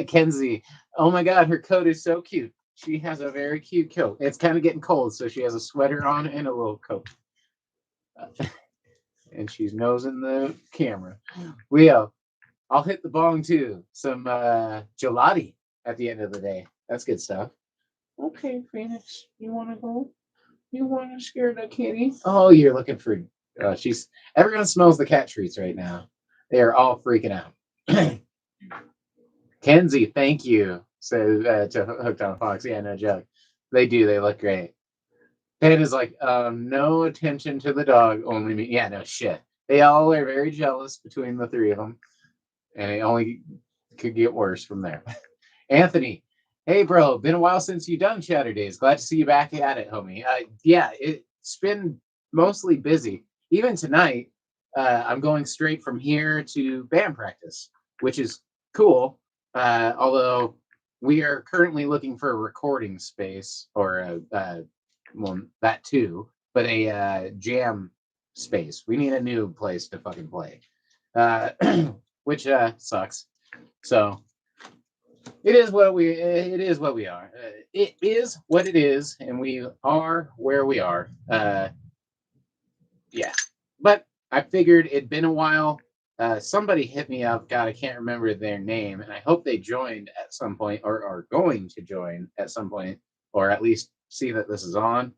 Speaker 1: Kenzie, oh my God, her coat is so cute. She has a very cute coat. It's kind of getting cold, so she has a sweater on and a little coat. And she's nosing the camera. Leo, I'll hit the bong too. Some gelati at the end of the day. That's good stuff. Okay, Phoenix, you want to go? You want to scare the kitty? Oh, you're looking for. She's. Everyone smells the cat treats right now. They are all freaking out. Kenzie, thank you. So to Hooked on Fox. Yeah, no joke. They do. They look great. Ted is like, no attention to the dog, only me. Yeah, no shit. They all are very jealous between the three of them, and it only could get worse from there. Anthony, hey bro, been a while since you done Shatterdaze. Glad to see you back at it, homie. Yeah, it's been mostly busy. Even tonight, I'm going straight from here to band practice, which is cool. Although we are currently looking for a recording space or well, that too, but a jam space. We need a new place to fucking play, uh, which sucks. So it is what we. It is what we are. It is what it is, and we are where we are. Yeah, but I figured it'd been a while. Somebody hit me up. God, I can't remember their name, and I hope they joined at some point, or are going to join at some point, or at least see that this is on.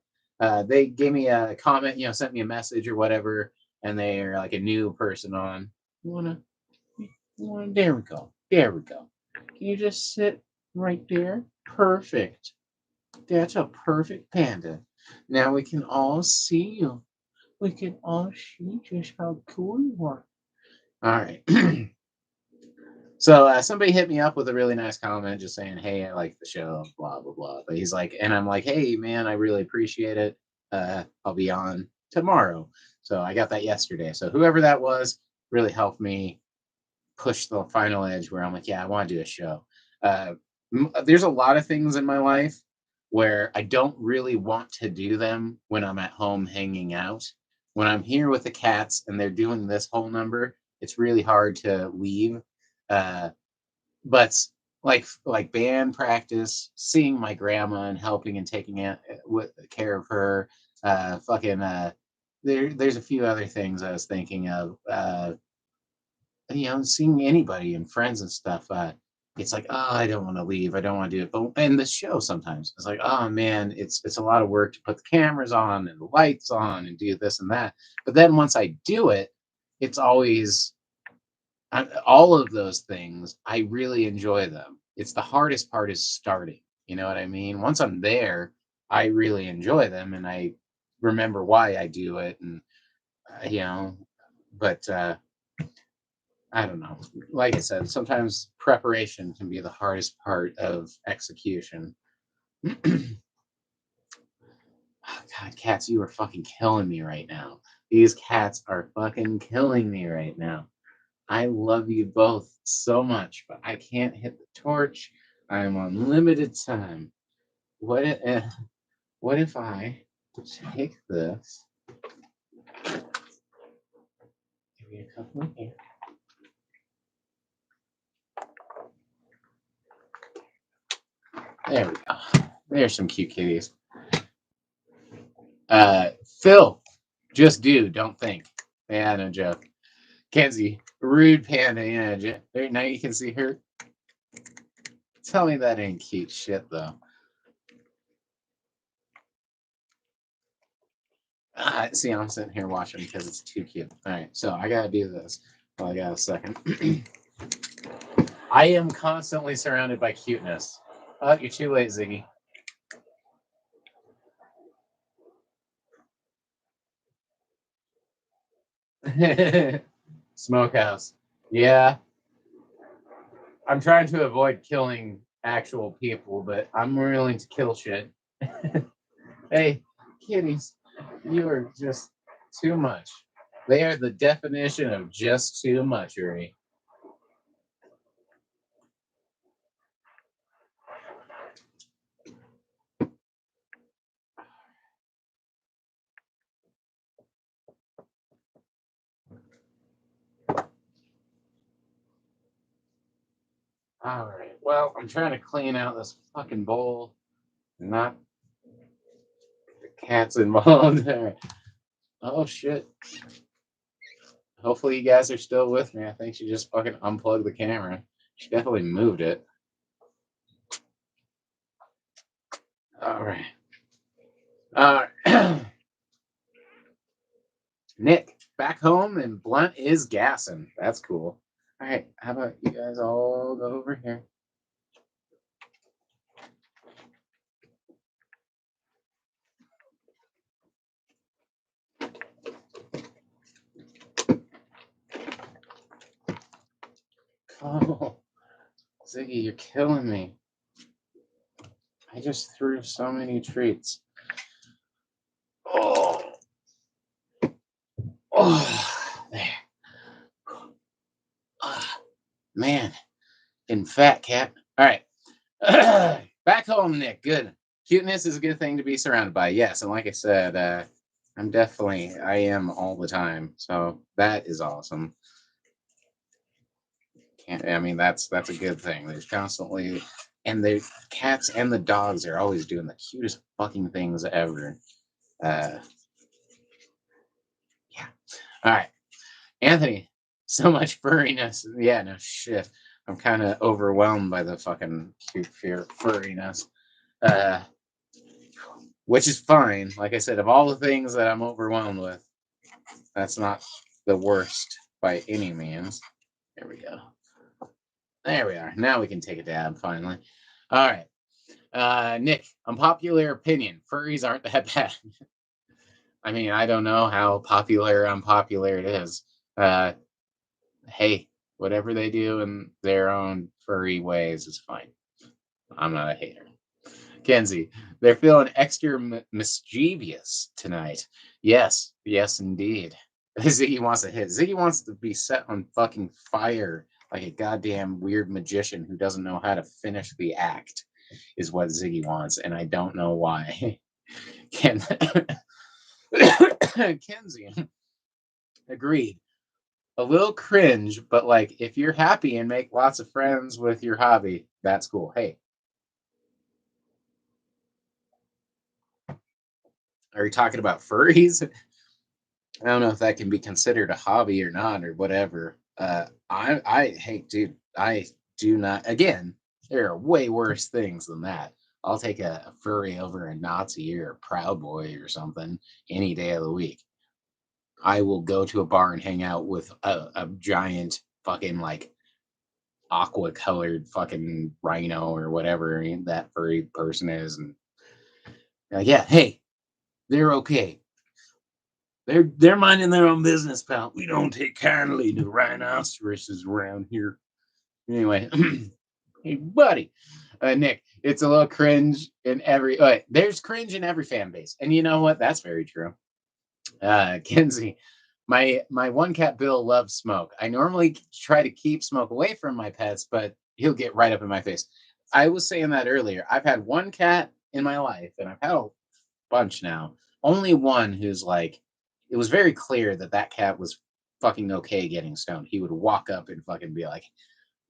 Speaker 1: They gave me a comment, sent me a message or whatever, and they are like a new person on. You wanna? There we go. There we go. Can you just sit right there? Perfect. That's a perfect panda. Now we can all see you. We can all see just how cool you are. All right. So somebody hit me up with a really nice comment, just saying, "Hey, I like the show, blah blah blah." But he's like, and I'm like, "Hey, man, I really appreciate it. I'll be on tomorrow." So I got that yesterday. So whoever that was really helped me push the final edge where I'm like, yeah, I want to do a show. Uh, there's a lot of things in my life where I don't really want to do them when I'm at home hanging out. When I'm here with the cats and they're doing this whole number, it's really hard to leave. Uh, but like band practice, seeing my grandma and helping and taking care of her, fucking there's a few other things I was thinking of. Seeing anybody and friends and stuff, it's like, oh, I don't want to leave. I don't want to do it. But and the show sometimes it's like, oh man, it's a lot of work to put the cameras on and the lights on and do this and that. But then once I do it, it's always all of those things. I really enjoy them. It's the hardest part is starting. You know what I mean? Once I'm there, I really enjoy them and I remember why I do it and uh, you know, but I don't know. Like I said, sometimes preparation can be the hardest part of execution. Oh, God, cats, you are fucking killing me right now. These cats are fucking killing me right now. I love you both so much, but I can't hit the torch. I'm on limited time. What if I take this? Give me a couple of here. There we go. There's some cute kitties. Phil, just do, don't think. Yeah, no joke. Kenzie, rude panda. Yeah, there, now you can see her. Tell me that ain't cute shit, though. See, I'm sitting here watching because it's too cute. All right, so I gotta do this. Well, I got a second. I am constantly surrounded by cuteness. Oh, you're too late, Ziggy. Smokehouse. Yeah, I'm trying to avoid killing actual people, but I'm willing to kill shit. Hey, kitties, you are just too much. They are the definition of just too much, Yuri. All right. Well, I'm trying to clean out this fucking bowl. Not the cats involved there. Oh shit. Hopefully you guys are still with me. I think she just fucking unplugged the camera. She definitely moved it. All right. Nick, back home and Blunt is gassing. That's cool. All right. How about you guys all go over here? Oh, Ziggy, you're killing me. I just threw so many treats. Oh, oh, there. Ah, man, in fat cat. All right. Back home, Nick. Good. Cuteness is a good thing to be surrounded by. Yes, and like I said, I am all the time. So that is awesome. I mean, that's a good thing. There's constantly, and the cats and the dogs are always doing the cutest fucking things ever. Uh, yeah. All right. Anthony, so much furriness. Yeah, no shit. I'm kind of overwhelmed by the fucking cute furriness, uh, which is fine. Like I said, of all the things that I'm overwhelmed with, that's not the worst by any means. There we go. There we are. Now we can take a dab finally. All right. Nick, unpopular opinion. Furries aren't that bad. I mean, I don't know how popular or unpopular it is. Uh, hey, Whatever they do in their own furry ways is fine. I'm not a hater. Kenzie, they're feeling extra mischievous tonight. Yes, yes, indeed. Ziggy wants to hit. Ziggy wants to be set on fucking fire like a goddamn weird magician who doesn't know how to finish the act, is what Ziggy wants, and I don't know why. Ken- Kenzie, agreed. A little cringe, but like if you're happy and make lots of friends with your hobby, that's cool. Hey, are you talking about furries? I don't know if that can be considered a hobby or not or whatever. Hey, dude, I do not. Again, there are way worse things than that. I'll take a furry over a Nazi or a Proud Boy or something any day of the week. I will go to a bar and hang out with a giant fucking like aqua colored fucking rhino or whatever that furry person is, and yeah, hey, they're okay. They're minding their own business, pal. We don't take kindly to rhinoceroses around here. Anyway, hey, buddy, Nick, it's a little cringe in every. There's cringe in every fan base, and you know what? That's very true. Kenzie, my one cat Bill loves smoke. I normally try to keep smoke away from my pets, but he'll get right up in my face. I was saying that earlier. I've had one cat in my life, and I've had a bunch now. Only one who's like, it was very clear that that cat was fucking okay getting stoned. He would walk up and fucking be like,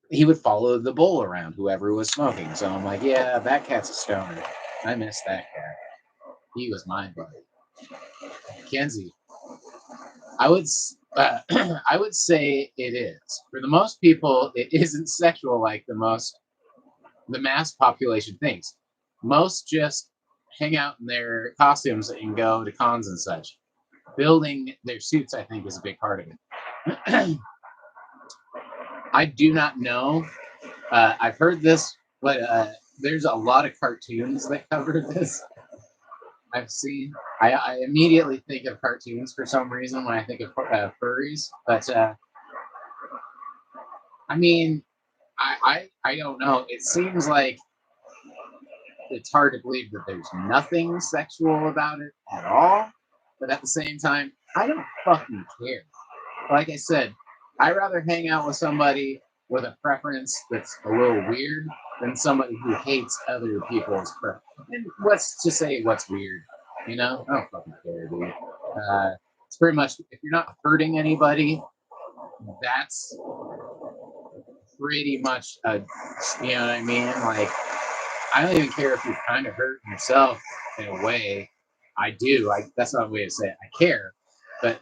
Speaker 1: he would follow the bowl around whoever was smoking. So I'm like, yeah, that cat's a stoner. I miss that cat. He was my buddy. Kenzie, I would I would say it is. For the most people, it isn't sexual like the mass population thinks. Most just hang out in their costumes and go to cons and such. Building their suits, I think, is a big part of it. I do not know. I've heard this, but there's a lot of cartoons that cover this. I've seen. I immediately think of cartoons for some reason when I think of furries, but I mean, I don't know. It seems like it's hard to believe that there's nothing sexual about it at all. But at the same time, I don't fucking care. Like I said, I'd rather hang out with somebody with a preference that's a little weird than somebody who hates other people's preference. And let's just say what's weird, you know? I don't fucking care, dude. It's pretty much if you're not hurting anybody, that's pretty much a, you know what I mean? Like, I don't even care if you're kind of hurting yourself in a way. I do. That's not a way to say it. I care, but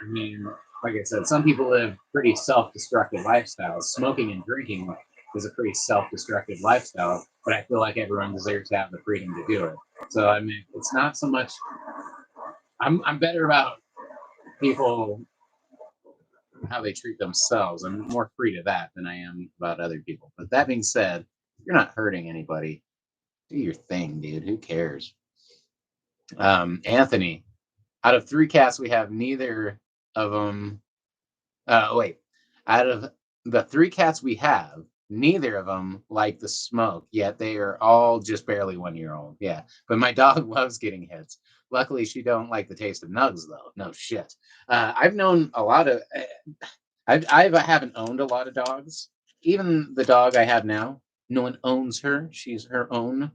Speaker 1: I mean, like I said, some people live pretty self-destructive lifestyles. Smoking and drinking is a pretty self-destructive lifestyle, but I feel like everyone deserves to have the freedom to do it. So I mean, it's not so much. I'm better about people how they treat themselves. I'm more free to that than I am about other people. But that being said, you're not hurting anybody. Do your thing, dude. Who cares? Anthony, out of three cats we have, neither of them. Wait, out of the three cats we have, neither of them like the smoke. Yet they are all just barely 1 year old. Yeah, but my dog loves getting hits. Luckily, she don't like the taste of nugs though. No shit. I've known a lot of. I haven't owned a lot of dogs. Even the dog I have now, no one owns her. She's her own.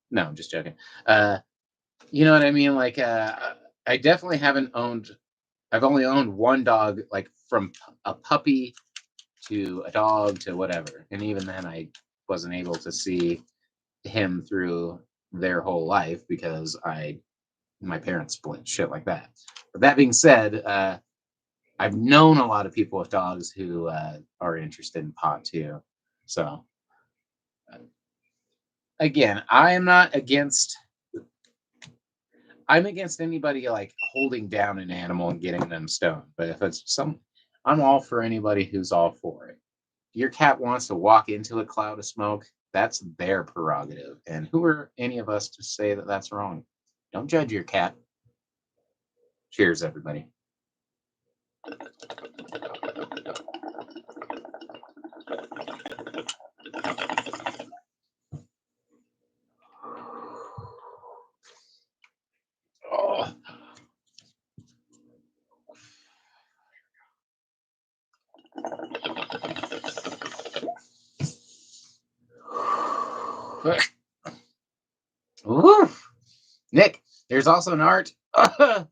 Speaker 1: No, I'm just joking. Uh, you know what I mean? Like, I definitely haven't owned. I've only owned one dog, like from a puppy to a dog to whatever, and even then, I wasn't able to see him through their whole life because my parents split, shit like that. But that being said, I've known a lot of people with dogs who are interested in pot too. So uh, again, I'm against anybody like holding down an animal and getting them stoned. But if it's I'm all for anybody who's all for it. If your cat wants to walk into a cloud of smoke, that's their prerogative. And who are any of us to say that that's wrong? Don't judge your cat. Cheers, everybody. Woo! Nick, there's also an art to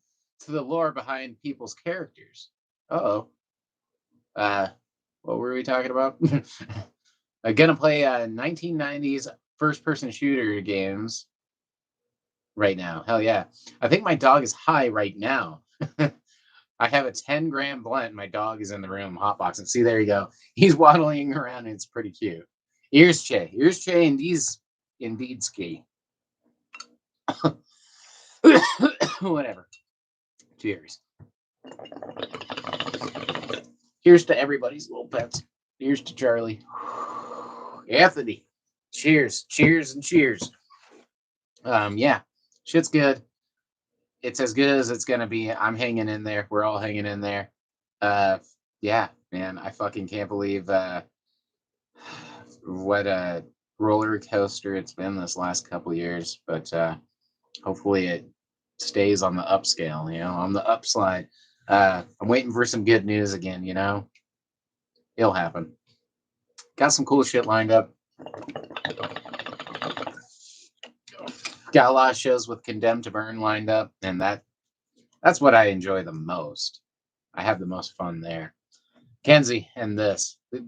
Speaker 1: the lore behind people's characters. Uh-oh. Uh, what were we talking about? I'm gonna play 1990s first-person shooter games right now. Hell yeah. I think my dog is high right now. I have a 10-gram blunt. My dog is in the room hotboxing. See, there you go. He's waddling around. And it's pretty cute. Ears Che, indeed ski. Whatever. Cheers. Here's to everybody's little pets. Here's to Charlie. Anthony. Cheers. Cheers and cheers. Yeah. Shit's good. It's as good as it's gonna be. I'm hanging in there. We're all hanging in there. Uh yeah, man. I fucking can't believe what a roller coaster it's been this last couple years, but hopefully it stays on the upscale, on the upslide. I'm waiting for some good news again, it'll happen. Got some cool shit lined up. Got a lot of shows with Condemned to Burn lined up, and that's what I enjoy the most. I have the most fun there. Kenzie and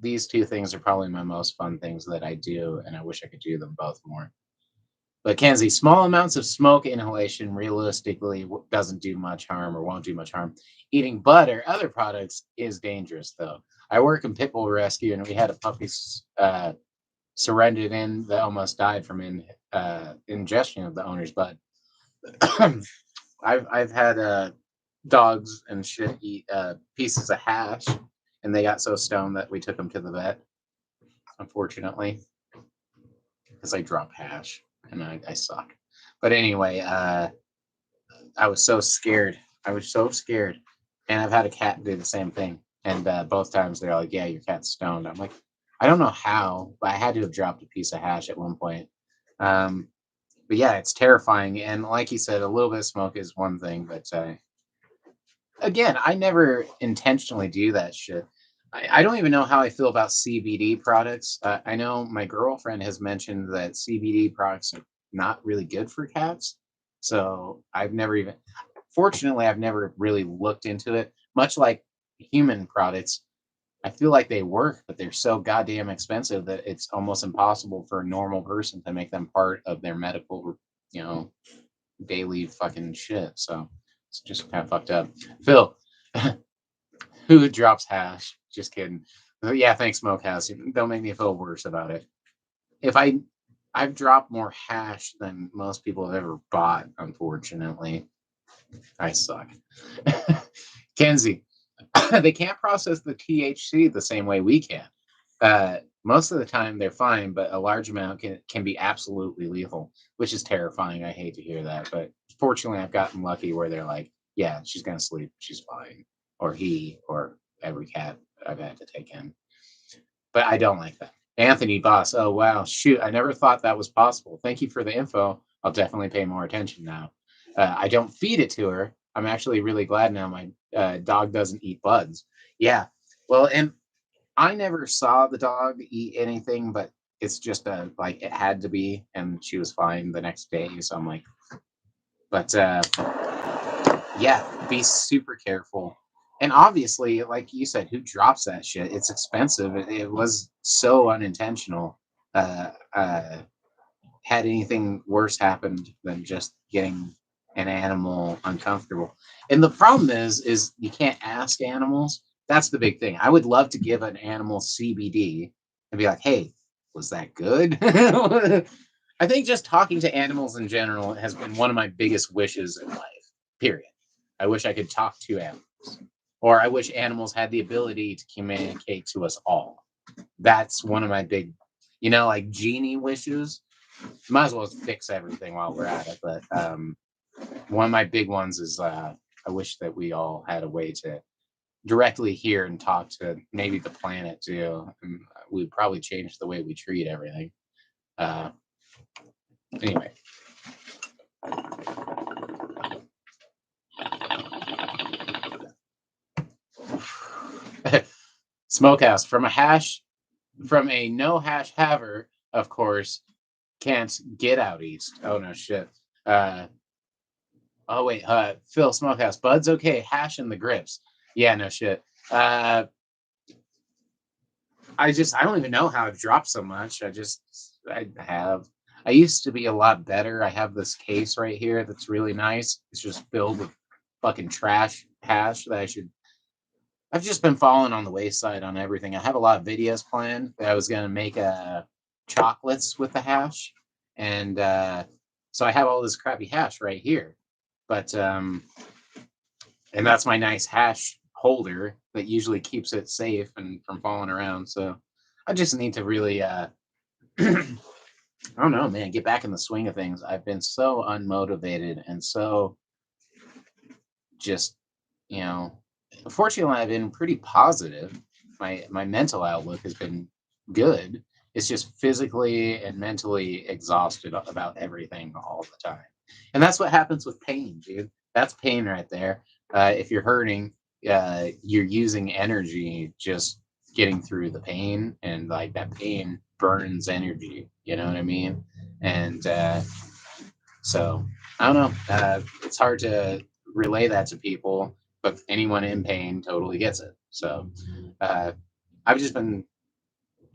Speaker 1: these two things are probably my most fun things that I do, and I wish I could do them both more. But Kenzie, small amounts of smoke inhalation realistically doesn't do much harm or won't do much harm. Eating bud or other products is dangerous, though. I work in pit bull rescue, and we had a puppy surrendered in that almost died from ingestion of the owner's bud. I've had dogs and shit eat pieces of hash, and they got so stoned that we took them to the vet. Unfortunately, because I drop hash and I suck. But anyway, I was so scared. I was so scared, and I've had a cat do the same thing. And both times they're like, "Yeah, your cat's stoned." I'm like, I don't know how, but I had to have dropped a piece of hash at one point. Um, but yeah, it's terrifying. And like you said, a little bit of smoke is one thing, but again, I never intentionally do that shit. I don't even know how I feel about CBD products. I know my girlfriend has mentioned that CBD products are not really good for cats. So fortunately, I've never really looked into it. Much like human products, I feel like they work, but they're so goddamn expensive that it's almost impossible for a normal person to make them part of their medical, you know, daily fucking shit. So it's just kind of fucked up. Phil, who drops hash? Just kidding. Yeah, thanks, Smokehouse. Don't make me feel worse about it. If I've dropped more hash than most people have ever bought, unfortunately. I suck. Kenzie, they can't process the THC the same way we can. Most of the time they're fine, but a large amount can be absolutely lethal, which is terrifying. I hate to hear that, but fortunately, I've gotten lucky where they're like, "Yeah, she's gonna sleep, she's fine," or he, or every cat I've had to take in. But I don't like that. Anthony Boss. Oh wow, shoot! I never thought that was possible. Thank you for the info. I'll definitely pay more attention now. I don't feed it to her. I'm actually really glad now my dog doesn't eat buds. Yeah. Well, and I never saw the dog eat anything, but it's just like it had to be, and she was fine the next day. So I'm like, but yeah, be super careful. And obviously, like you said, who drops that shit? It's expensive. It was so unintentional. Uh, uh, had anything worse happened than just getting an animal uncomfortable. And the problem is you can't ask animals. That's the big thing. I would love to give an animal CBD and be like, "Hey, was that good?" I think just talking to animals in general has been one of my biggest wishes in life. Period. I wish I could talk to animals, or I wish animals had the ability to communicate to us all. That's one of my big, like genie wishes. Might as well fix everything while we're at it. But one of my big ones is I wish that we all had a way to directly hear and talk to maybe the planet too. And we'd probably change the way we treat everything. Uh, anyway, Smokehouse from a no hash haver, of course. Can't get out east. Oh no shit. Uh oh wait, Phil Smokehouse. Bud's okay, hash and the grips. Yeah, no shit. I don't even know how I've dropped so much. I have. I used to be a lot better. I have this case right here that's really nice. It's just filled with fucking trash hash that I should. I've just been falling on the wayside on everything. I have a lot of videos planned. I was gonna make chocolates with the hash, and so I have all this crappy hash right here. But and that's my nice hash holder that usually keeps it safe and from falling around. So I just need to really I don't know, man, get back in the swing of things. I've been so unmotivated and so just, you know, fortunately I've been pretty positive. My mental outlook has been good. It's just physically and mentally exhausted about everything all the time. And that's what happens with pain, dude. That's pain right there. If you're hurting, you're using energy just getting through the pain, and like that pain burns energy. You know what I mean? And so I don't know. It's hard to relay that to people, but anyone in pain totally gets it. So uh, I've just been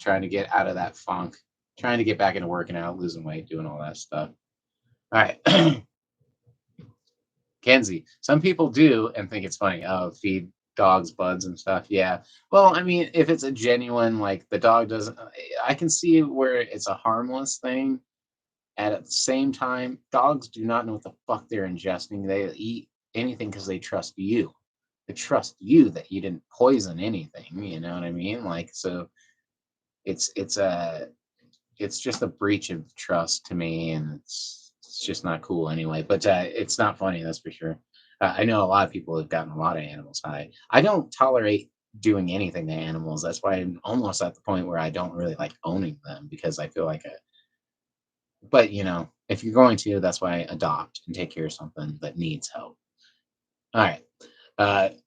Speaker 1: trying to get out of that funk, trying to get back into working out, losing weight, doing all that stuff. All right. Kenzie, some people do and think it's funny. Oh, feed dogs buds and stuff. Yeah. Well, I mean, if it's a genuine, like the dog doesn't, I can see where it's a harmless thing. At the same time, dogs do not know what the fuck they're ingesting. They eat anything because they trust you. They trust you that you didn't poison anything. You know what I mean? Like, so it's it's just a breach of trust to me, and it's just not cool anyway. But it's not funny, that's for sure. I know a lot of people have gotten a lot of animals high. I don't tolerate doing anything to animals. That's why I'm almost at the point where I don't really like owning them because I feel like but you know, if you're going to, that's why I adopt and take care of something that needs help. All right.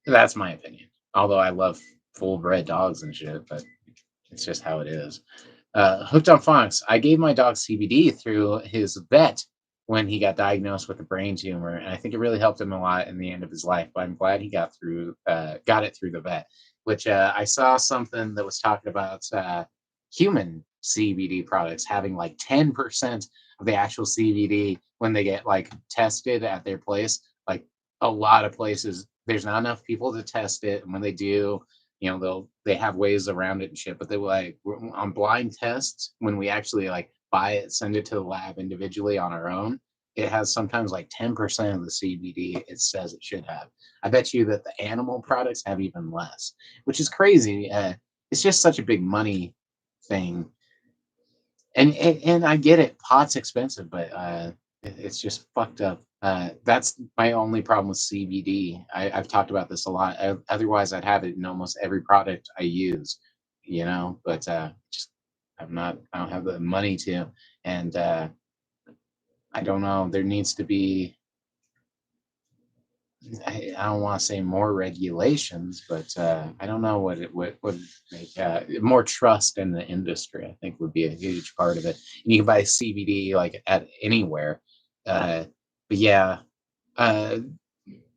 Speaker 1: That's my opinion. Although I love full bred dogs and shit, but it's just how it is. Hooked on Phonics. I gave my dog CBD through his vet when he got diagnosed with a brain tumor, and I think it really helped him a lot in the end of his life. But I'm glad he got it through the vet. Which I saw something that was talking about human CBD products having like 10% of the actual CBD when they get like tested at their place. Like a lot of places, there's not enough people to test it, and when they do, you know, they have ways around it and shit, but they like on blind tests when we actually like buy it, send it to the lab individually on our own, it has sometimes like 10% of the CBD it says it should have. I bet you that the animal products have even less, which is crazy. It's just such a big money thing, and I get it, pot's expensive, but it's just fucked up. That's my only problem with CBD. I've talked about this a lot. Otherwise, I'd have it in almost every product I use, you know. But just I don't have the money to, and I don't know. There needs to be. I don't want to say more regulations, but I don't know what it would make more trust in the industry. I think would be a huge part of it. And you can buy CBD like at anywhere. Uh, but yeah, uh,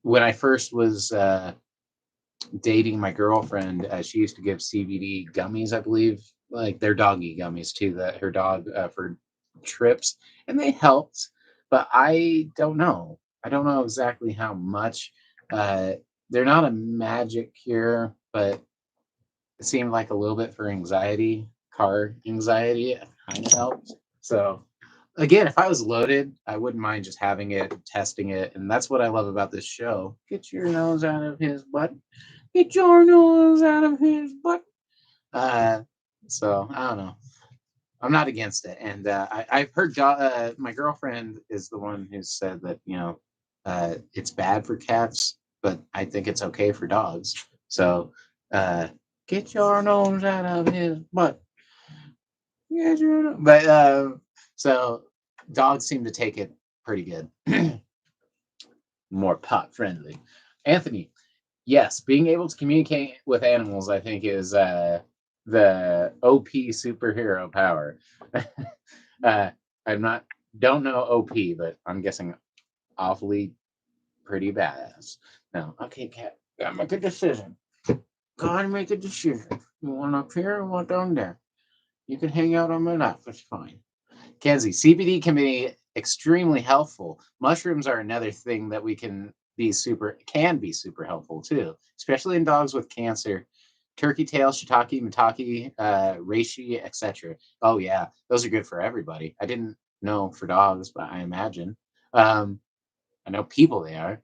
Speaker 1: when I first was dating my girlfriend, she used to give CBD gummies, I believe, like they're doggy gummies too, that her dog for trips, and they helped. But I don't know. I don't know exactly how much. Uh, they're not a magic cure, but it seemed like a little bit for anxiety, car anxiety, it kind of helped. So again, if I was loaded, I wouldn't mind just having it, testing it, and that's what I love about this show. Get your nose out of his butt. Get your nose out of his butt. Uh, so I don't know. I'm not against it, and I've heard my girlfriend is the one who said that it's bad for cats, but I think it's okay for dogs. So uh, get your nose out of his butt. Get your but so dogs seem to take it pretty good. More pot friendly. Anthony, yes, being able to communicate with animals, I think, is the OP superhero power. uh, don't know OP, but I'm guessing awfully pretty badass. No, okay, cat, gotta make a decision. Gotta make a decision. You want up here or want down there? You can hang out on my lap. That's fine. Kenzie, CBD can be extremely helpful. Mushrooms are another thing that can be super helpful too, especially in dogs with cancer. Turkey tail, shiitake, maitake, reishi, etc. Oh yeah, those are good for everybody. I didn't know for dogs, but I imagine. Um, I know people they are.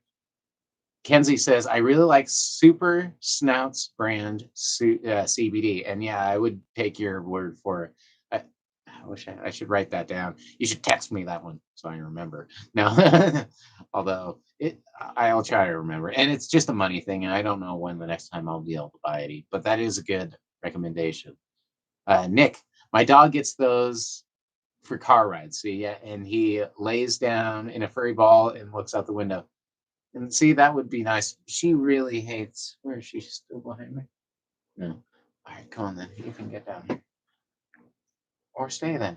Speaker 1: Kenzie says, I really like Super Snouts brand CBD. And yeah, I would take your word for it. I wish I should write that down. You should text me that one so I remember. No, although I'll try to remember. And it's just a money thing. And I don't know when the next time I'll be able to buy it. But that is a good recommendation. Nick, my dog gets those for car rides. See, yeah, and he lays down in a furry ball and looks out the window. And see, that would be nice. She really hates. Where is she? Still behind me? No. All right, come on then. You can get down here. Or stay then.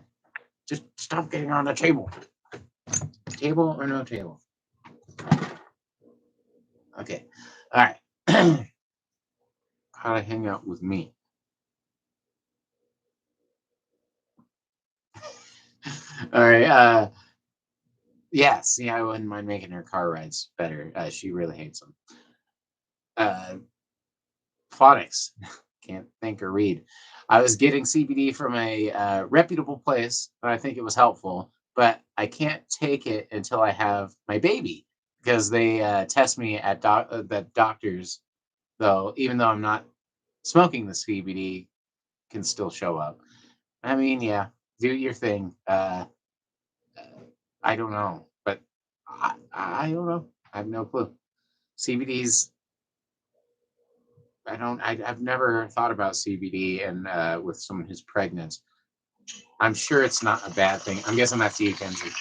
Speaker 1: Just stop getting on the table. Table or no table? Okay. All right. How to hang out with me. All right. Yeah, see, I wouldn't mind making her car rides better. She really hates them. Phonics. Can't think or read. I was getting CBD from a reputable place, and I think it was helpful, but I can't take it until I have my baby because they test me at the doctors, though, even though I'm not smoking the CBD, can still show up. I mean, yeah, do your thing. I don't know, but I don't know. I have no clue. CBD's I've never thought about CBD and with someone who's pregnant. I'm sure it's not a bad thing. I'm guessing that's you, Kenzie.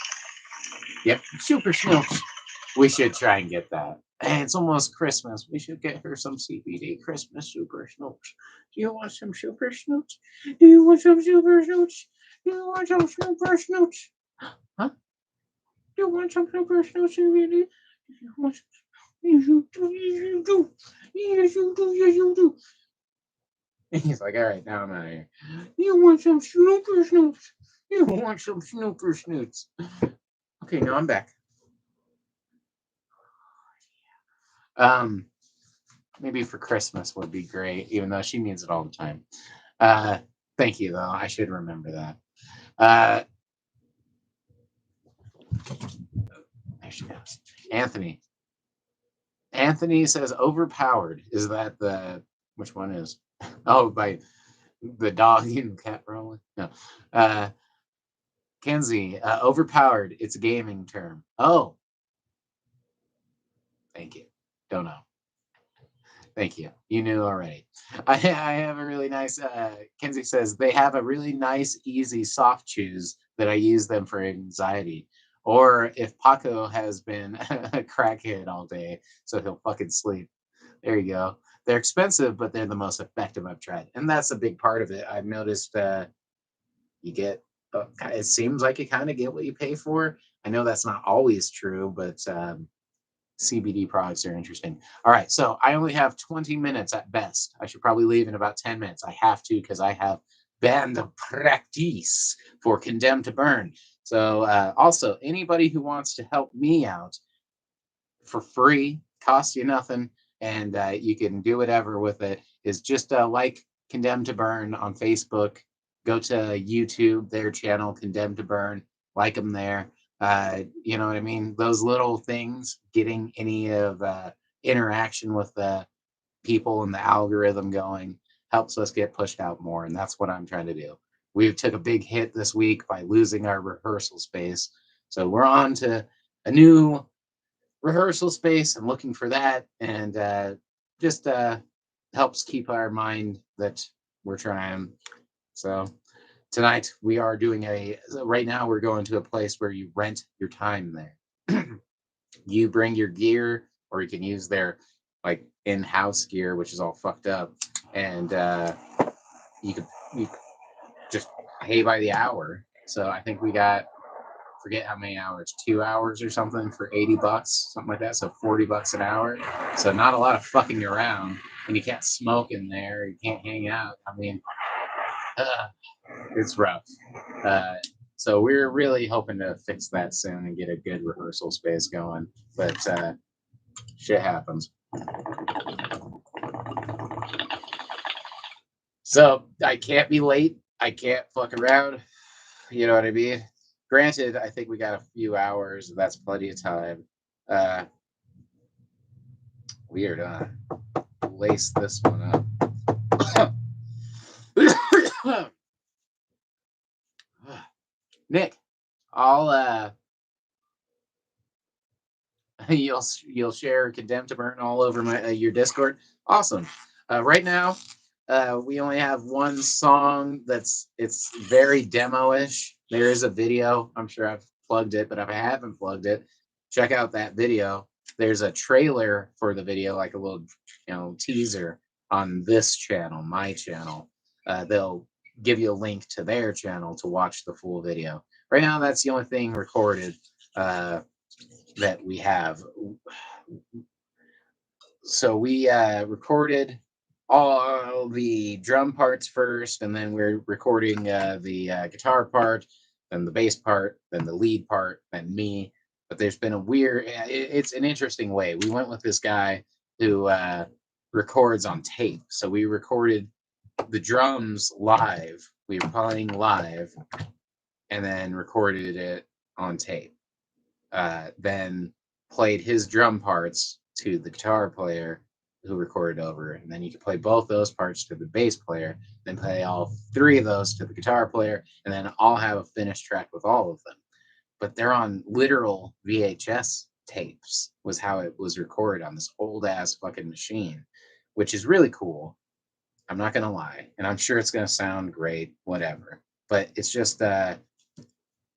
Speaker 1: Yep, super snooch. We should try and get that. And it's almost Christmas. We should get her some CBD Christmas super snooch. Do you want some super snooch? Do you want some super snooch? Do you want some super snooch? Huh? Do you want some super snooch, CBD? Do you want some? Yes, you do. Yes, you do. Yes, you do. Yes, you do. He's like, all right, now I'm out of here. You want some snooper snoops? You want some snooper snoots? Okay, now I'm back. Um, maybe for Christmas would be great, even though she needs it all the time. Uh, thank you, though. I should remember that. Uh, there she goes. Anthony. Anthony says overpowered. Is that the which one is? Oh, by the dog and cat rolling. No. Kenzie, overpowered. It's a gaming term. Oh, thank you. Don't know. Thank you. You knew already. I have a really nice. Kenzie says they have a really nice, easy soft chews that I use them for anxiety. Or if Paco has been a crackhead all day, so he'll fucking sleep. There you go. They're expensive, but they're the most effective I've tried, and that's a big part of it. I've noticed you get. It seems like you kind of get what you pay for. I know that's not always true, but CBD products are interesting. All right, so I only have 20 minutes at best. I should probably leave in about 10 minutes. I have to because I have band of practice for Condemned to Burn. So also, anybody who wants to help me out for free, costs you nothing, and you can do whatever with it, is just like Condemned to Burn on Facebook. Go to YouTube, their channel, Condemned to Burn, like them there. You know what I mean? Those little things, getting any of interaction with the people and the algorithm going helps us get pushed out more. And that's what I'm trying to do. We took a big hit this week by losing our rehearsal space. So we're on to a new rehearsal space and looking for that. And just helps keep our mind that we're trying. So tonight we are doing right now we're going to a place where you rent your time there. You bring your gear or you can use their like in-house gear, which is all fucked up, and you could just pay by the hour. So I think we got forget how many hours, 2 hours or something for $80, something like that. So $40 an hour. So not a lot of fucking around, and you can't smoke in there. You can't hang out. I mean, it's rough. So we're really hoping to fix that soon and get a good rehearsal space going. But shit happens. So I can't be late. I can't fuck around. You know what I mean? Granted, I think we got a few hours. That's plenty of time. Weird, huh? Lace this one up. Nick, I'll you'll share Condemned to Burn all over my your Discord. Awesome. Right now, we only have one song it's very demo-ish. There is a video. I'm sure I've plugged it, but if I haven't plugged it, check out that video. There's a trailer for the video, like a little teaser on this channel, my channel. They'll give you a link to their channel to watch the full video. Right now, that's the only thing recorded that we have. So we recorded all the drum parts first, and then we're recording the guitar part, then the bass part, then the lead part, then me. But there's been a weird, it's an interesting way. We went with this guy who records on tape. So we recorded the drums live. We were playing live and then recorded it on tape. Then played his drum parts to the guitar player who recorded over, and then you can play both those parts to the bass player, then play all three of those to the guitar player, and then I'll have a finished track with all of them. But they're on literal VHS tapes, was how it was recorded on this old ass fucking machine, which is really cool. I'm not gonna lie, and I'm sure it's gonna sound great, whatever. But it's just a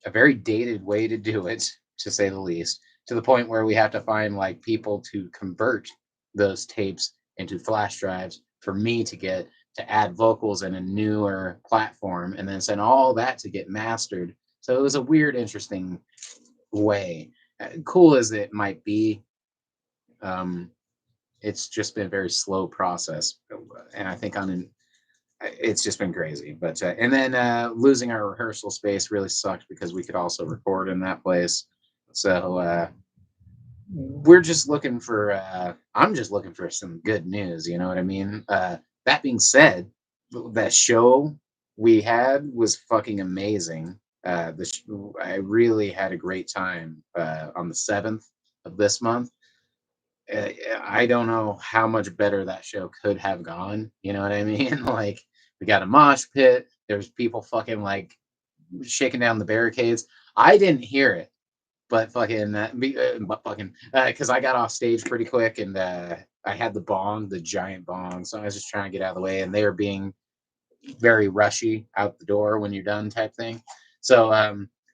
Speaker 1: very dated way to do it, to say the least, to the point where we have to find like people to convert those tapes into flash drives for me to get to add vocals in a newer platform, and then send all that to get mastered. So it was a weird, interesting way. Cool as it might be, it's just been a very slow process, and I think it's just been crazy. But and then losing our rehearsal space really sucked because we could also record in that place. So we're just looking for I'm just looking for some good news, you know what I mean? That being said, that show we had was fucking amazing. I really had a great time on the 7th of this month. I don't know how much better that show could have gone, you know what I mean? Like, we got a mosh pit, there's people fucking like shaking down the barricades. I didn't hear it, but because I got off stage pretty quick, and I had the giant bong, so I was just trying to get out of the way, and they were being very rushy out the door when you're done type thing. So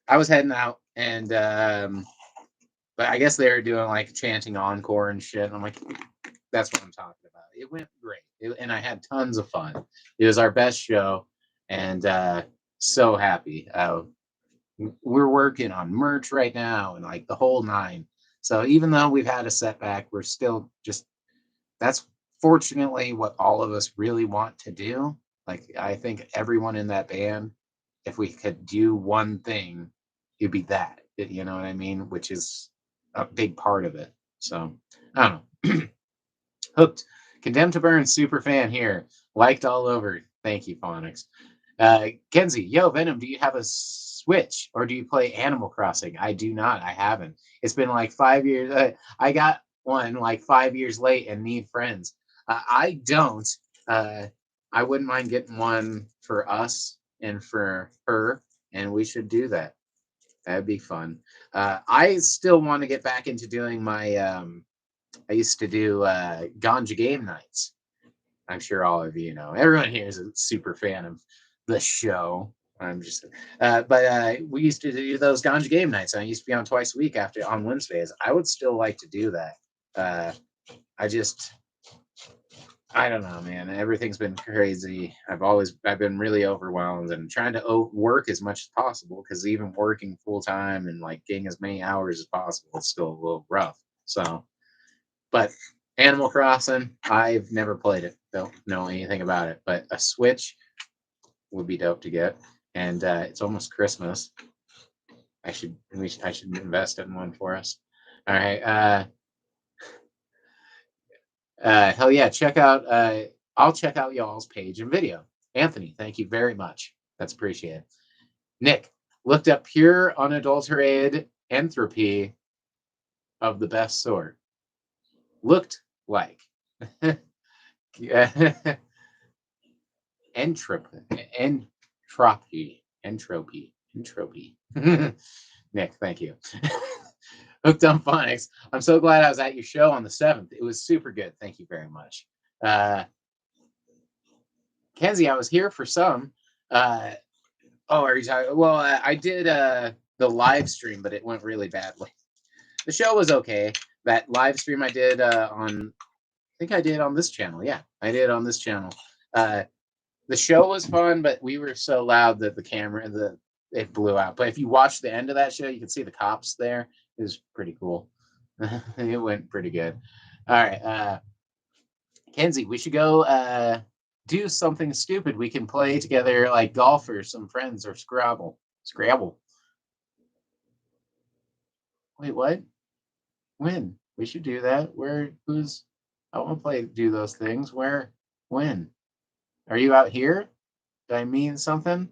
Speaker 1: I was heading out, and but I guess they were doing like chanting encore and shit. And I'm like, that's what I'm talking about. It went great, and I had tons of fun. It was our best show, and so happy. We're working on merch right now and like the whole nine. So even though we've had a setback, we're still just, that's fortunately what all of us really want to do. Like, I think everyone in that band, if we could do one thing, it'd be that. You know what I mean? Which is a big part of it. So I don't know. Hooked. Condemned to Burn super fan here. Liked all over. Thank you, Phonics. Kenzie, yo, Venom, do you have a Switch or do you play Animal Crossing? I do not. I haven't. It's been like 5 years. I got one like 5 years late and need friends. I don't. I wouldn't mind getting one for us and for her, and we should do that. That'd be fun. I still want to get back into doing my. I used to do Ganja game nights. I'm sure all of you know. Everyone here is a super fan of the show. I'm just, but we used to do those Ganja game nights. I used to be on twice a week on Wednesdays. I would still like to do that. I I don't know, man. Everything's been crazy. I've been really overwhelmed and trying to work as much as possible because even working full time and like getting as many hours as possible is still a little rough. So, but Animal Crossing, I've never played it. Don't know anything about it, but a Switch would be dope to get. And it's almost Christmas. I should invest in one for us. All right. Hell yeah, check out I'll check out y'all's page and video. Anthony, thank you very much. That's appreciated. Nick looked up pure unadulterated entropy of the best sort. Looked like entropy entropy. Nick, thank you. Hooked on phonics. I'm so glad I was at your show on the 7th. It was super good. Thank you very much. Kenzie, I was here for some. Uh, oh, are you talking? Well, I did the live stream, but it went really badly. The show was okay. That live stream I did I think I did on this channel. Yeah, I did on this channel. Uh, the show was fun, but we were so loud that it blew out. But if you watch the end of that show, you can see the cops there. It was pretty cool. It went pretty good. All right, Kenzie, we should go do something stupid. We can play together like golf or some friends or Scrabble. Scrabble. Wait, what? When? We should do that. I want to do those things. Where? When? Are you out here? Did I mean something?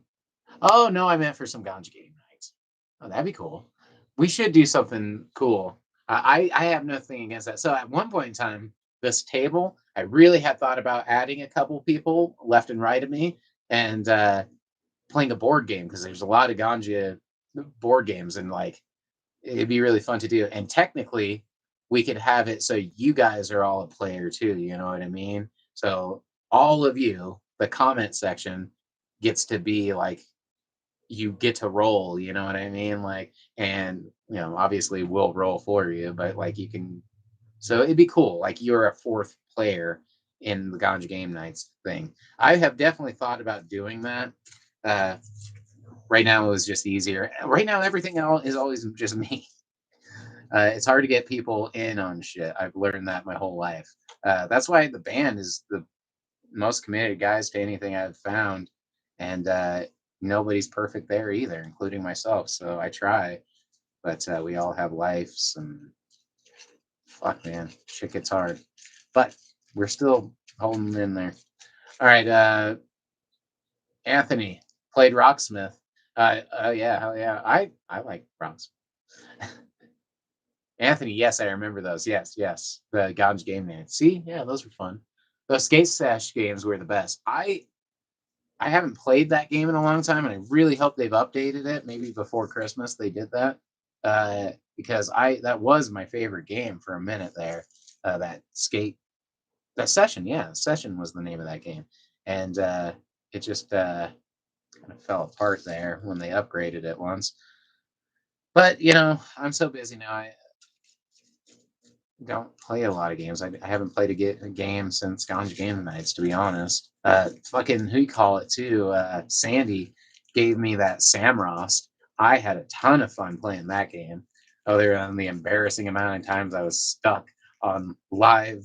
Speaker 1: Oh no, I meant for some ganja game nights. Oh, that'd be cool. We should do something cool. I have nothing against that. So at one point in time, this table, I really had thought about adding a couple people left and right of me and playing a board game because there's a lot of ganja board games and like it'd be really fun to do. And technically, we could have it so you guys are all a player too. You know what I mean? So all of you, the comment section gets to be like you get to roll, you know what I mean? Like, and obviously we'll roll for you, but like you can, so it'd be cool. Like you're a fourth player in the Ganja Game Nights thing. I have definitely thought about doing that. Uh, right now it was just easier. Right now everything else is always just me. It's hard to get people in on shit. I've learned that my whole life. That's why the band is the most committed guys to anything I've found, and nobody's perfect there either, including myself. So I try, but we all have lives, and fuck, man, shit gets hard. But we're still holding in there. All right, Anthony played Rocksmith. Yeah, hell yeah. I like Rocksmith. Anthony, yes, I remember those. Yes, yes. The Ganja Game Man. See, yeah, those were fun. Those Skate Sash games were the best. I haven't played that game in a long time, and I really hope they've updated it. Maybe before Christmas they did that, because I that was my favorite game for a minute there. That session, yeah, session was the name of that game, and it just kind of fell apart there when they upgraded it once. But I'm so busy now. I don't play a lot of games. I haven't played a game since Ganja Game Nights, to be honest. Fucking who you call it too? Sandy gave me that Samrost. I had a ton of fun playing that game. Other than the embarrassing amount of times I was stuck on live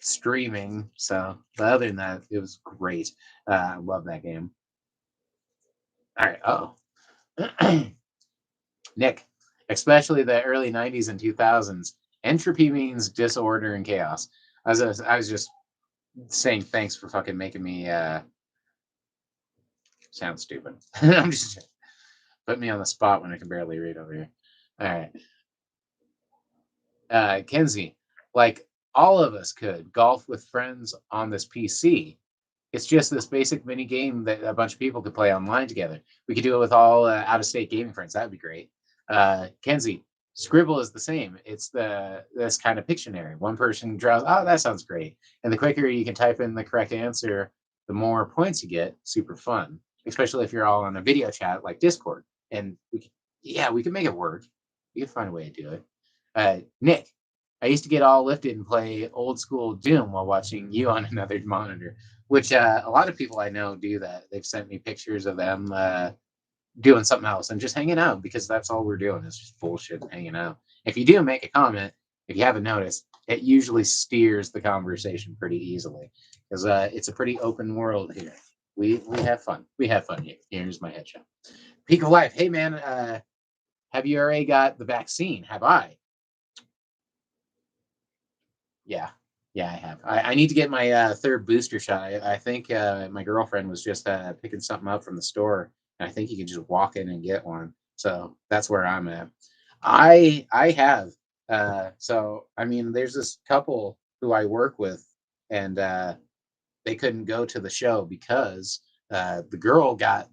Speaker 1: streaming. So, but other than that, it was great. I love that game. All right. Oh, Nick, especially the early 90s and 2000s, entropy means disorder and chaos. I was just saying thanks for fucking making me sound stupid. I'm just put me on the spot when I can barely read over here. All right. Kenzie, like all of us could golf with friends on this PC. It's just this basic mini game that a bunch of people could play online together. We could do it with all out of state gaming friends. That'd be great. Kenzie, Scribble is the same. It's this kind of Pictionary. One person draws. Oh, that sounds great. And the quicker you can type in the correct answer, the more points you get. Super fun, especially if you're all on a video chat like Discord. And we could make it work. We could find a way to do it. Nick, I used to get all lifted and play old school Doom while watching you on another monitor, which a lot of people I know do that. They've sent me pictures of them doing something else and just hanging out because that's all we're doing is just bullshit and hanging out. If you do make a comment, if you haven't noticed, it usually steers the conversation pretty easily because it's a pretty open world here. We have fun. We have fun here. Here's my headshot. Peak of life. Hey man, have you already got the vaccine? Have I? Yeah. Yeah, I have. I need to get my third booster shot. I think my girlfriend was just picking something up from the store, and I think you can just walk in and get one. So that's where I'm at. I have. So I mean, there's this couple who I work with, and they couldn't go to the show because the girl got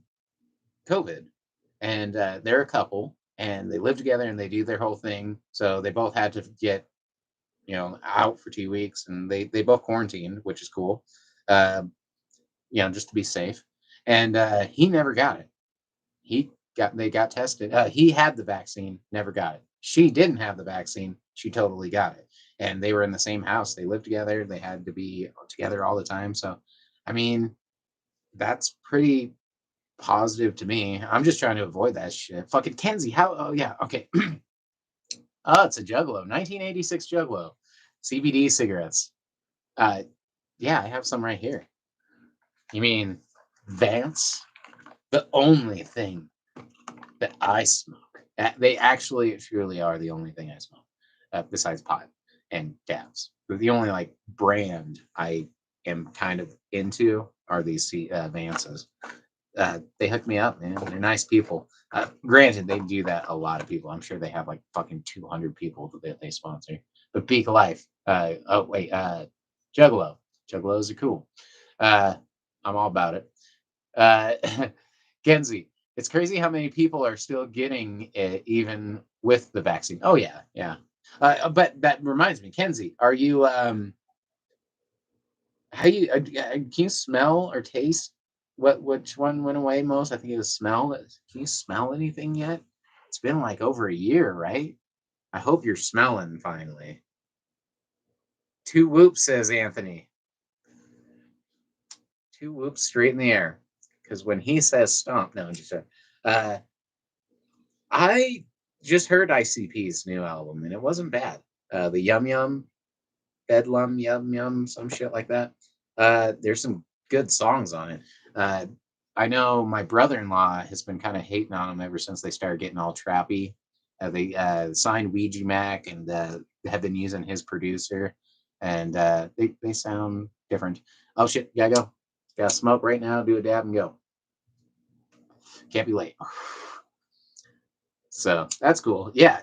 Speaker 1: COVID, and they're a couple, and they live together, and they do their whole thing. So they both had to get out for 2 weeks, and they both quarantined, which is cool. Uh, just to be safe. And he never got it. He got they got tested. He had the vaccine, never got it. She didn't have the vaccine. She totally got it. And they were in the same house. They lived together. They had to be together all the time. So, I mean, that's pretty positive to me. I'm just trying to avoid that shit. Fucking Kenzie, how? Oh yeah, okay. Oh, it's a Juggalo, 1986 Juggalo, CBD cigarettes. Uh, yeah, I have some right here. You mean Vance? The only thing that I smoke. They actually truly are the only thing I smoke, besides pot and dabs. The only like brand I am kind of into are these Vances. They hook me up, man. They're nice people. Granted, they do that a lot of people. I'm sure they have like fucking 200 people that they sponsor. But Peak of Life. Oh wait, Juggalo. Juggalos are cool. Uh, I'm all about it. Uh, Genzi, it's crazy how many people are still getting it even with the vaccine. Oh yeah, yeah. But that reminds me, Kenzie, are you how you can you smell or taste which one went away most? I think it was smell. Can you smell anything yet? It's been like over a year, right? I hope you're smelling finally. Two whoops, says Anthony. Two whoops straight in the air. Because when he says stomp, no, I'm just I just heard ICP's new album and it wasn't bad. The Yum Yum, Bedlam Yum Yum, some shit like that. There's some good songs on it. Uh, I know my brother-in-law has been kind of hating on them ever since they started getting all trappy. They signed Ouija Mac and have been using his producer, and they sound different. Oh shit, gotta go. Gotta smoke right now. Do a dab and go. Can't be late. So that's cool. Yeah.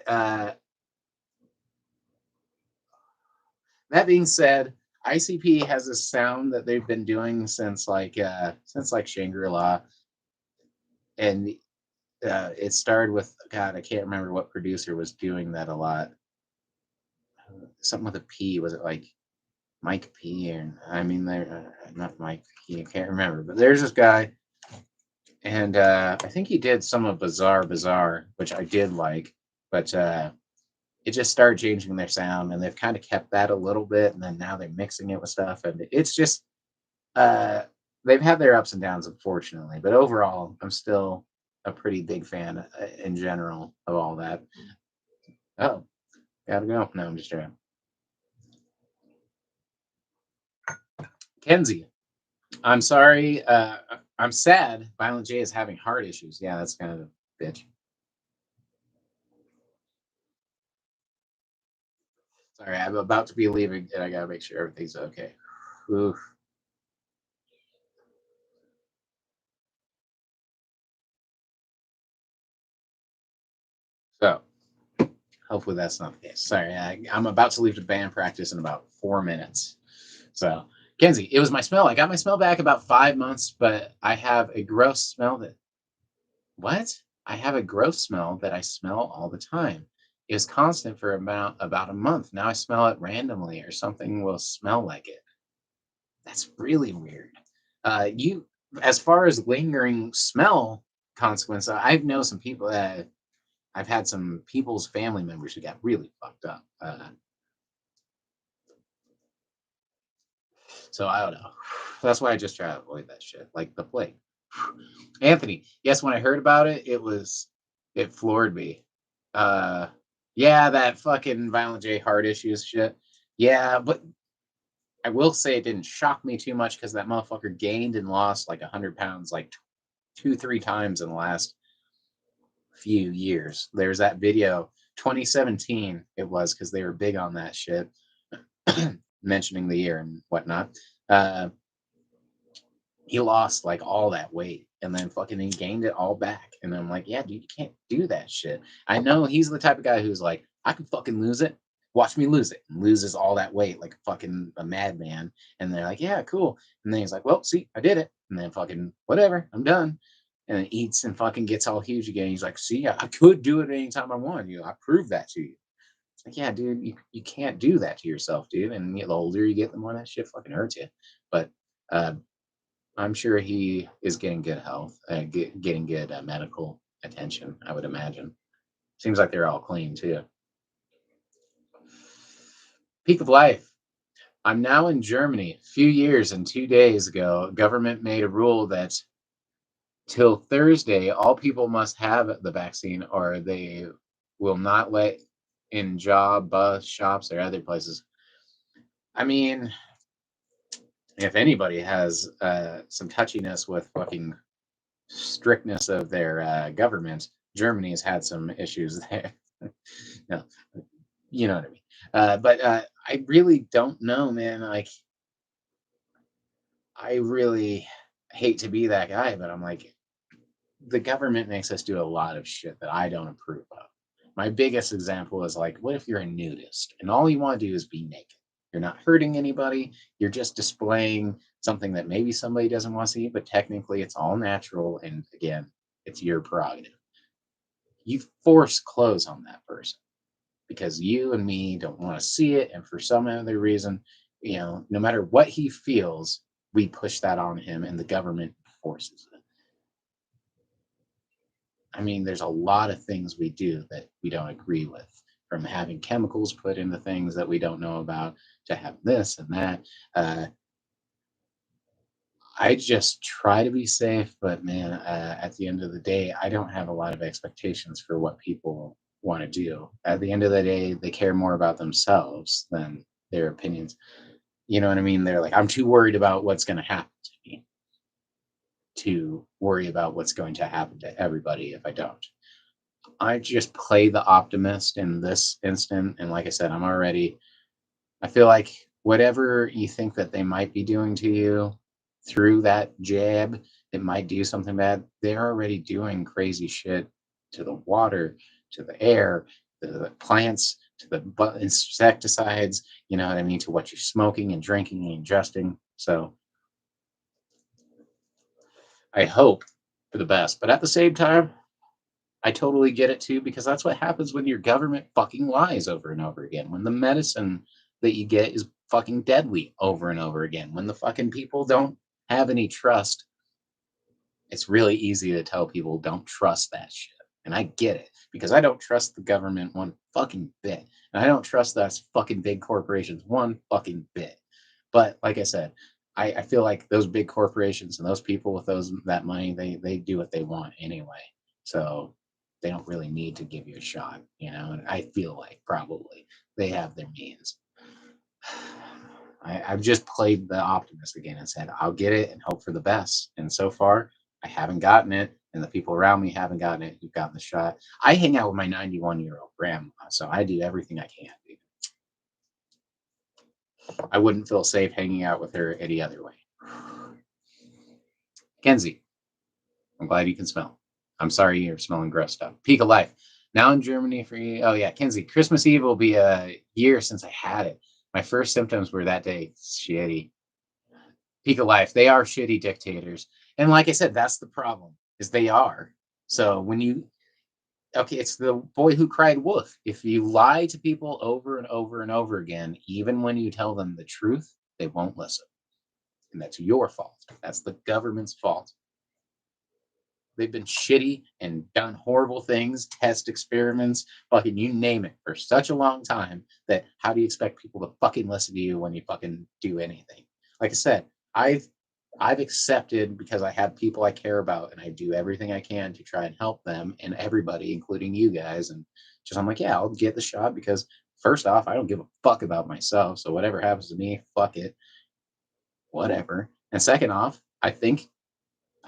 Speaker 1: That being said, ICP has a sound that they've been doing since like Shangri-La, and it started with God. I can't remember what producer was doing that a lot. Something with a P. Was it like Mike P? Or I mean, they're not Mike P. I can't remember, but there's this guy, and I think he did some of Bizarre, which I did like, but it just started changing their sound, and they've kind of kept that a little bit, and then now they're mixing it with stuff, and it's just uh, they've had their ups and downs, unfortunately, but overall, I'm still a pretty big fan in general of all that. Oh, gotta go. No, I'm just joking. Kenzie, I'm sorry. I'm sad. Violent J is having heart issues. Yeah, that's kind of a bitch. Sorry, I'm about to be leaving, and I gotta make sure everything's okay. Oof. So, hopefully that's not the case. Sorry, I'm about to leave to band practice in about 4 minutes. So, Kenzie, it was my smell. I got my smell back about 5 months, but I have a gross smell that what? I have a gross smell that I smell all the time. It was constant for about a month. Now I smell it randomly, or something will smell like it. That's really weird. You, as far as lingering smell consequence, I've known some people that I've had some people's family members who got really fucked up. So I don't know. That's why I just try to avoid that shit, like the plague. Anthony, yes, when I heard about it, it floored me. Uh, yeah, that fucking Violent J heart issues shit. Yeah, but I will say it didn't shock me too much because that motherfucker gained and lost like 100 pounds, like two, three times in the last few years. There's that video, 2017, it was because they were big on that shit, mentioning the year and whatnot. Uh, he lost like all that weight and then fucking he gained it all back. And I'm like, yeah, dude, you can't do that shit. I know he's the type of guy who's like, I can fucking lose it. Watch me lose it. And loses all that weight like fucking a madman. And they're like, yeah, cool. And then he's like, well, see, I did it. And then fucking whatever, I'm done. And then eats and fucking gets all huge again. He's like, see, I could do it anytime I want. You know, I proved that to you. It's like, yeah, dude, you can't do that to yourself, dude. And the older you get, the more that shit fucking hurts you. But uh, I'm sure he is getting good health, getting good medical attention, I would imagine. Seems like they're all clean too. Peak of life. I'm now in Germany. A few years and 2 days ago, government made a rule that till Thursday, all people must have the vaccine or they will not let in job, bus, shops, or other places. I mean, if anybody has some touchiness with fucking strictness of their government, Germany has had some issues there. No, you know what I mean. But I really don't know, man. Like, I really hate to be that guy, but I'm like, the government makes us do a lot of shit that I don't approve of. My biggest example is like, what if you're a nudist and all you want to do is be naked? You're not hurting anybody. You're just displaying something that maybe somebody doesn't want to see, but technically it's all natural. And again, it's your prerogative. You force clothes on that person because you and me don't want to see it. And for some other reason, no matter what he feels, we push that on him and the government forces it. I mean, there's a lot of things we do that we don't agree with, from having chemicals put into things that we don't know about to have this and that. Uh, I just try to be safe, but man, at the end of the day, I don't have a lot of expectations for what people want to do. At the end of the day, they care more about themselves than their opinions. You know what I mean? They're like, I'm too worried about what's going to happen to me to worry about what's going to happen to everybody if I don't. I just play the optimist in this instant. And like I said, I feel like whatever you think that they might be doing to you through that jab, it might do something bad. They're already doing crazy shit to the water, to the air, to the plants, to the insecticides, you know what I mean, to what you're smoking and drinking and ingesting. So I hope for the best. But at the same time, I totally get it too, because that's what happens when your government fucking lies over and over again. When the medicine that you get is fucking deadly over and over again. When the fucking people don't have any trust, it's really easy to tell people don't trust that shit. And I get it because I don't trust the government one fucking bit. And I don't trust those fucking big corporations one fucking bit. But like I said, I feel like those big corporations and those people with that money, they do what they want anyway. So they don't really need to give you a shot, And I feel like probably they have their means. I've just played the optimist again and said I'll get it and hope for the best. And so far, I haven't gotten it, and the people around me haven't gotten it who've gotten the shot. I hang out with my 91-year-old grandma, so I do everything I can. I wouldn't feel safe hanging out with her any other way. Kenzie, I'm glad you can smell. I'm sorry you're smelling gross stuff. Peak of life. Now in Germany for you. Oh yeah, Kenzie. Christmas Eve will be a year since I had it. My first symptoms were that day. Shitty. Peak of life. They are shitty dictators. And like I said, that's the problem, is they are. So okay, it's the boy who cried wolf. If you lie to people over and over and over again, even when you tell them the truth, they won't listen. And that's your fault. That's the government's fault. They've been shitty and done horrible things, test experiments, fucking you name it, for such a long time that how do you expect people to fucking listen to you when you fucking do anything? like I said, I've accepted because I have people I care about and I do everything I can to try and help them and everybody, including you guys. And just I'm like, yeah, I'll get the shot because first off, I don't give a fuck about myself. So whatever happens to me, fuck it, whatever. And second off, I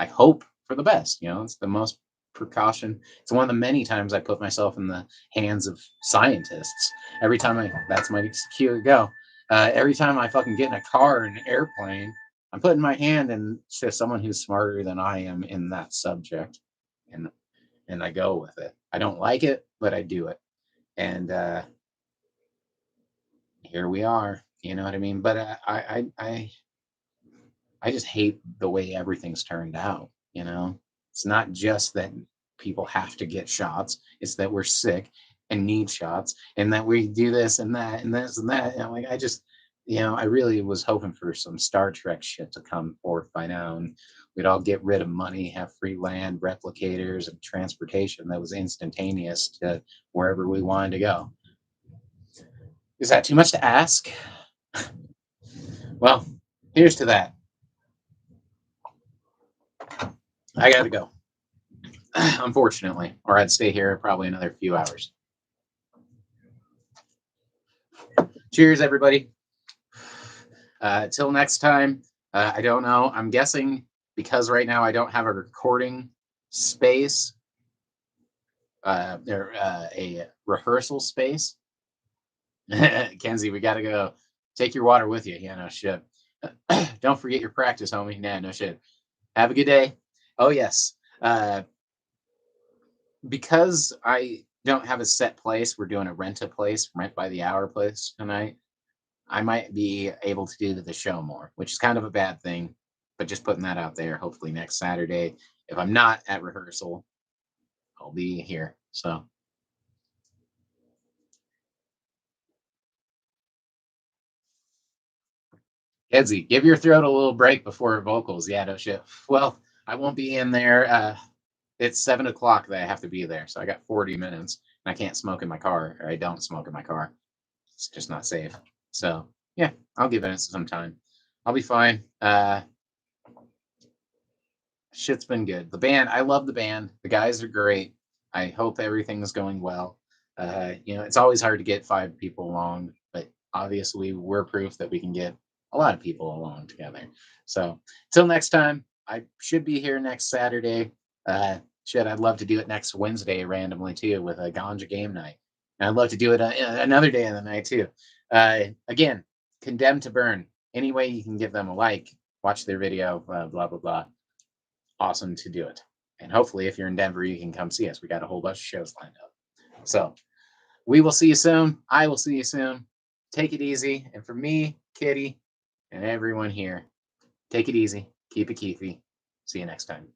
Speaker 1: hope for the best. It's the most precaution. It's one of the many times I put myself in the hands of scientists. Every time that's my cue to go. Every time I fucking get in a car or an airplane, I'm putting my hand in to someone who's smarter than I am in that subject, and I go with it. I don't like it, but I do it, and here we are. You know what I mean? But I just hate the way everything's turned out. It's not just that people have to get shots; it's that we're sick and need shots, and that we do this and that and this and that. And I'm like, I really was hoping for some Star Trek shit to come forth by now, and we'd all get rid of money, have free land, replicators, and transportation that was instantaneous to wherever we wanted to go. Is that too much to ask? Well, here's to that. I got to go. Unfortunately, or I'd stay here probably another few hours. Cheers, everybody. Till next time, I don't know. I'm guessing because right now I don't have a recording space, or a rehearsal space. Kenzie, we got to go. Take your water with you. Yeah, no shit. Don't forget your practice, homie. Nah, no shit. Have a good day. Oh, yes. Because I don't have a set place, we're doing a rent a place, rent by the hour place tonight. I might be able to do the show more, which is kind of a bad thing, but just putting that out there. Hopefully next Saturday, if I'm not at rehearsal, I'll be here. So, Edsy, give your throat a little break before vocals. Yeah, no shit. Well, I won't be in there. It's 7 o'clock that I have to be there, so I got 40 minutes, and I can't smoke in my car, or I don't smoke in my car. It's just not safe. So, yeah, I'll give it some time. I'll be fine. Shit's been good. The band, I love the band. The guys are great. I hope everything's going well. It's always hard to get five people along, but obviously we're proof that we can get a lot of people along together. So till next time, I should be here next Saturday. I'd love to do it next Wednesday randomly too with a ganja game night. And I'd love to do it another day of the night too. Again, Condemned to Burn. Any way you can give them a like, watch their video, blah, blah, blah. Awesome to do it. And hopefully, if you're in Denver, you can come see us. We got a whole bunch of shows lined up. So we will see you soon. I will see you soon. Take it easy. And for me, Kitty, and everyone here, take it easy. Keep it keefy. See you next time.